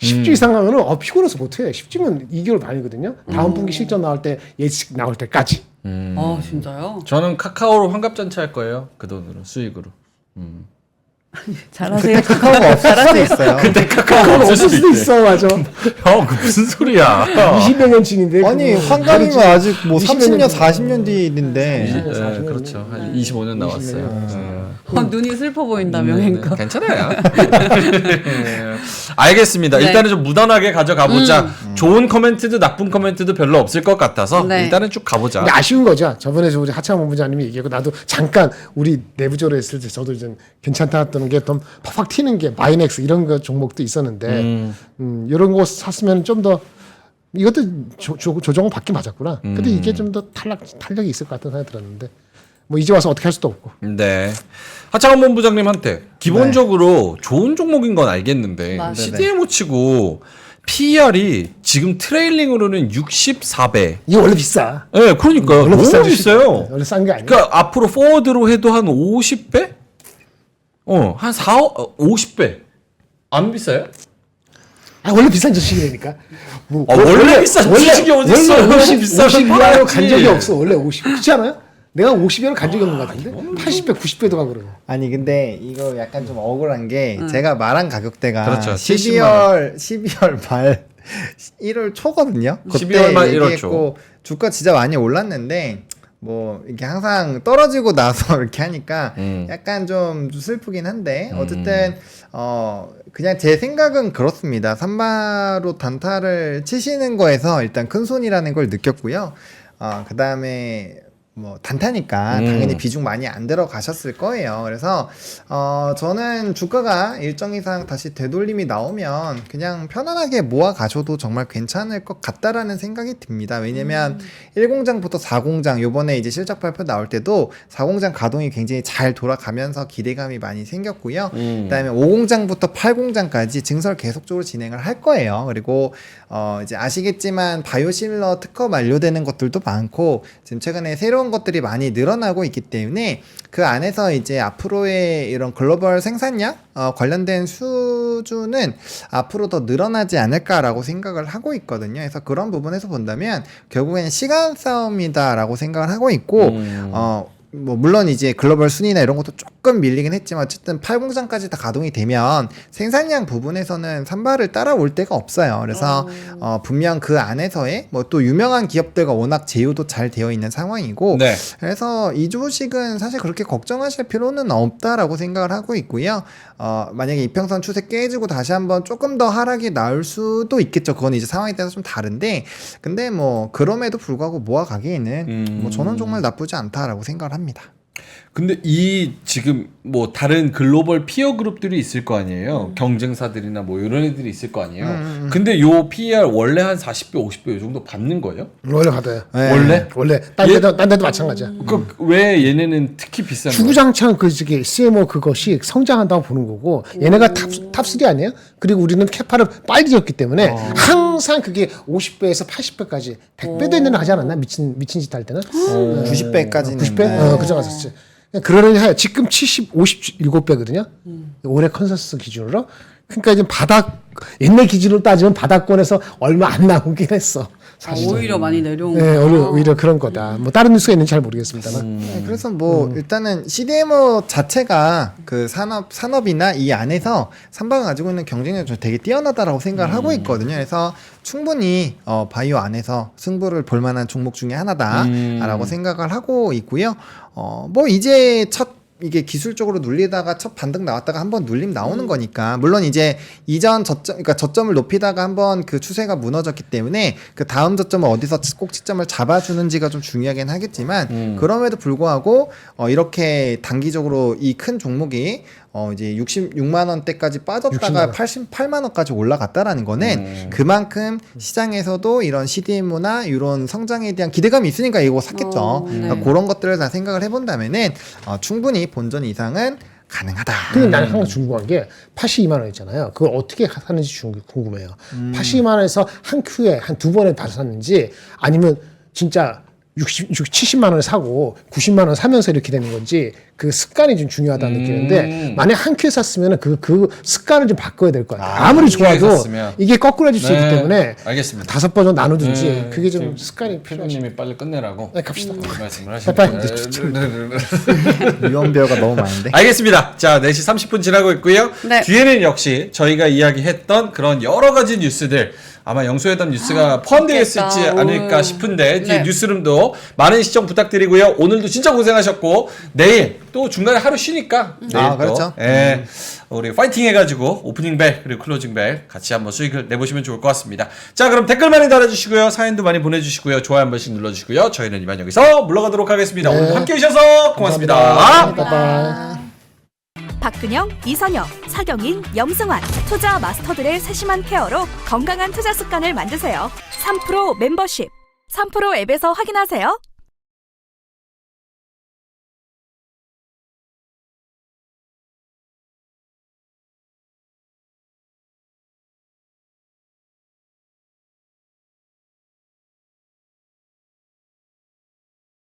10주 이상 하면은 피곤해서 못해. 10주면 2개월 반이거든요. 다음 분기 실적 나올 때 예측 나올 때까지. 아 진짜요? 저는 카카오로 환갑잔치 할 거예요. 그 돈으로 수익으로. 잘하세요. 카카오가 없을 수도 있어요. 근데 카카오가 없을 없을 수도 있어, 맞아. 형, 그 무슨 소리야? 20여 년 진인데. 아니 환갑이면 아직 뭐 30년 40년 뒤 일인데 네, 그렇죠. 한 25년 나왔어요. 눈이 슬퍼 보인다며 그러니까. 괜찮아요. 네. 알겠습니다. 네. 일단은 좀 무던하게 가져가 보자. 좋은 코멘트도 나쁜 코멘트도 별로 없을 것 같아서 네. 일단은 쭉 가보자. 근데 아쉬운 거죠. 저번에 우리 하창 본부장님이 얘기하고 나도 잠깐 우리 내부적으로 했을 때 저도 좀 괜찮다 했던 게 좀 팍팍 튀는 게 마이넥스 이런 거 종목도 있었는데 이런 거 샀으면 좀 더 이것도 조정은 받긴 맞았구나. 근데 이게 좀 더 탄력이 있을 것 같다는 생각이 들었는데 뭐 이제 와서 어떻게 할 수도 없고. 네. 하창원 본부장님한테 기본적으로 좋은 종목인 건 알겠는데 맞아요. CDMO 치고 PER이 지금 트레일링으로는 64배. 이게 원래 비싸. 네, 그러니까 원래 너무 비싸죠. 비싸요. 원래 싼 게 아니야. 그러니까 앞으로 포워드로 해도 한 50배? 한 50배. 안 비싸요? 원래 비싼 주식이라니까. 뭐 원래 비싼 주식이 어딨어? 원래 50 비싸서 이하로 간 팔아야지. 적이 없어. 원래 50. 그렇지 않아요? 내가 50이하로 간 적이 없는 것 같은데. 80배, 90배도 가고 그러고. 아니 근데 이거 약간 좀 억울한 게 제가 말한 가격대가 그렇죠. 12월 말 1월 초거든요. 12월 말 1월 얘기했고 주가 진짜 많이 올랐는데 뭐 이렇게 항상 떨어지고 나서 이렇게 하니까 약간 좀 슬프긴 한데 어쨌든 그냥 제 생각은 그렇습니다. 삼바로 단타를 치시는 거에서 일단 큰 손이라는 걸 느꼈고요. 그 다음에 뭐 단타니까 당연히 비중 많이 안 들어가셨을 거예요. 그래서 저는 주가가 일정 이상 다시 되돌림이 나오면 그냥 편안하게 모아 가셔도 정말 괜찮을 것 같다라는 생각이 듭니다. 왜냐면 1공장부터 4공장 요번에 이제 실적 발표 나올 때도 4공장 가동이 굉장히 잘 돌아가면서 기대감이 많이 생겼고요. 그다음에 5공장부터 8공장까지 증설 계속적으로 진행을 할 거예요. 그리고 이제 아시겠지만 바이오시밀러 특허 만료되는 것들도 많고 지금 최근에 새로운 것들이 많이 늘어나고 있기 때문에 그 안에서 이제 앞으로의 이런 글로벌 생산량 관련된 수준은 앞으로 더 늘어나지 않을까라고 생각을 하고 있거든요. 그래서 그런 부분에서 본다면 결국에는 시간 싸움이다라고 생각을 하고 있고 뭐 물론 이제 글로벌 순위나 이런 것도 조금 밀리긴 했지만 어쨌든 8공장까지 다 가동이 되면 생산량 부분에서는 삼바를 따라올 데가 없어요. 그래서 분명 그 안에서의 뭐 또 유명한 기업들과 워낙 제휴도 잘 되어 있는 상황이고 네. 그래서 이 주식은 사실 그렇게 걱정하실 필요는 없다라고 생각을 하고 있고요. 만약에 이평선 추세 깨지고 다시 한번 조금 더 하락이 나올 수도 있겠죠. 그건 이제 상황에 따라서 좀 다른데 근데 뭐 그럼에도 불구하고 모아가기에는 뭐 저는 정말 나쁘지 않다라고 생각을 합니다. 근데 이 지금 뭐 다른 글로벌 피어 그룹들이 있을 거 아니에요. 경쟁사들이나 뭐 이런 애들이 있을 거 아니에요. 근데 요 PER 원래 한 40배, 50배 요 정도 받는 거예요? 원래 받아요. 원래? 원래 딴 데도 마찬가지야. 그 왜 얘네는 특히 비싼 거예요? 주구장창 저기 CMO 그것이 성장한다고 보는 거고 얘네가 탑3 아니에요? 그리고 우리는 캐파를 빨리 지었기 때문에 항상 그게 50배에서 80배까지 100배도 있는 하지 않았나? 미친 짓 할 때는 90배까지는 90배? 그저 갔었지. 그러려니 하여 지금 57배거든요. 올해 컨센서스 기준으로 그러니까 지금 옛날 기준으로 따지면 바닥권에서 얼마 안 나오긴 했어. 사실. 오히려 많이 내려온 네, 거예요. 오히려 그런 거다. 뭐 다른 뉴스가 있는지 잘 모르겠습니다만. 네, 그래서 뭐 일단은 CDMO 자체가 그 산업이나 이 안에서 삼바가 가지고 있는 경쟁력이 좀 되게 뛰어나다라고 생각을 하고 있거든요. 그래서 충분히 바이오 안에서 승부를 볼 만한 종목 중에 하나다라고 생각을 하고 있고요. 뭐 이제 이게 기술적으로 눌리다가 첫 반등 나왔다가 한번 눌림 나오는 거니까, 물론 이제 이전 그러니까 저점을 높이다가 한번 그 추세가 무너졌기 때문에 그 다음 저점을 어디서 꼭지점을 잡아주는지가 좀 중요하긴 하겠지만, 그럼에도 불구하고 이렇게 단기적으로 이 큰 종목이 이제 66만 원대까지 빠졌다가 88만 원까지 올라갔다라는 거는 그만큼 시장에서도 이런 CDMO나 이런 성장에 대한 기대감이 있으니까 이거 샀겠죠. 네. 그러니까 그런 것들을 다 생각을 해본다면은 충분히 본전 이상은 가능하다. 근데 나는 항상 궁금한 게 82만 원 있잖아요. 그걸 어떻게 사는지 궁금해요. 82만 원에서 한 큐에 한 두 번에 다 샀는지, 아니면 진짜 70만 원에 사고 90만 원 사면서 이렇게 되는 건지, 그 습관이 좀 중요하다는 느끼는데, 만약 한 큐에 샀으면 그 습관을 좀 바꿔야 될 것 같아요. 아무리 한 큐에 좋아도 샀으면. 이게 거꾸로질 수 있기 때문에 알겠습니다. 5번 정도 나누든지, 네, 그게 좀 지금 습관이 필요하죠. 필요님이 빨리 끝내라고 네, 갑시다. 말씀을 하시는 빨리. 유언비어가 너무 많은데. 알겠습니다. 자, 4시 30분 지나고 있고요. 네. 뒤에는 역시 저희가 이야기했던 그런 여러 가지 뉴스들, 아마 영수회담 뉴스가 포함되어 있겠다. 있을지 않을까 싶은데, 뒤에 네. 뉴스룸도 많은 시청 부탁드리고요. 오늘도 진짜 고생하셨고, 내일 또 중간에 하루 쉬니까 내일 또 그렇죠. 우리 파이팅 해가지고 오프닝 벨 그리고 클로징 벨 같이 한번 수익을 내보시면 좋을 것 같습니다. 자, 그럼 댓글 많이 달아주시고요. 사연도 많이 보내주시고요. 좋아요 한 번씩 눌러주시고요. 저희는 이만 여기서 물러가도록 하겠습니다. 오늘도 함께 해주셔서 고맙습니다. 바이바이. 박근영, 이선영, 사경인, 염승환 투자 마스터들의 세심한 케어로 건강한 투자 습관을 만드세요. 3프로 멤버십 3프로 앱에서 확인하세요.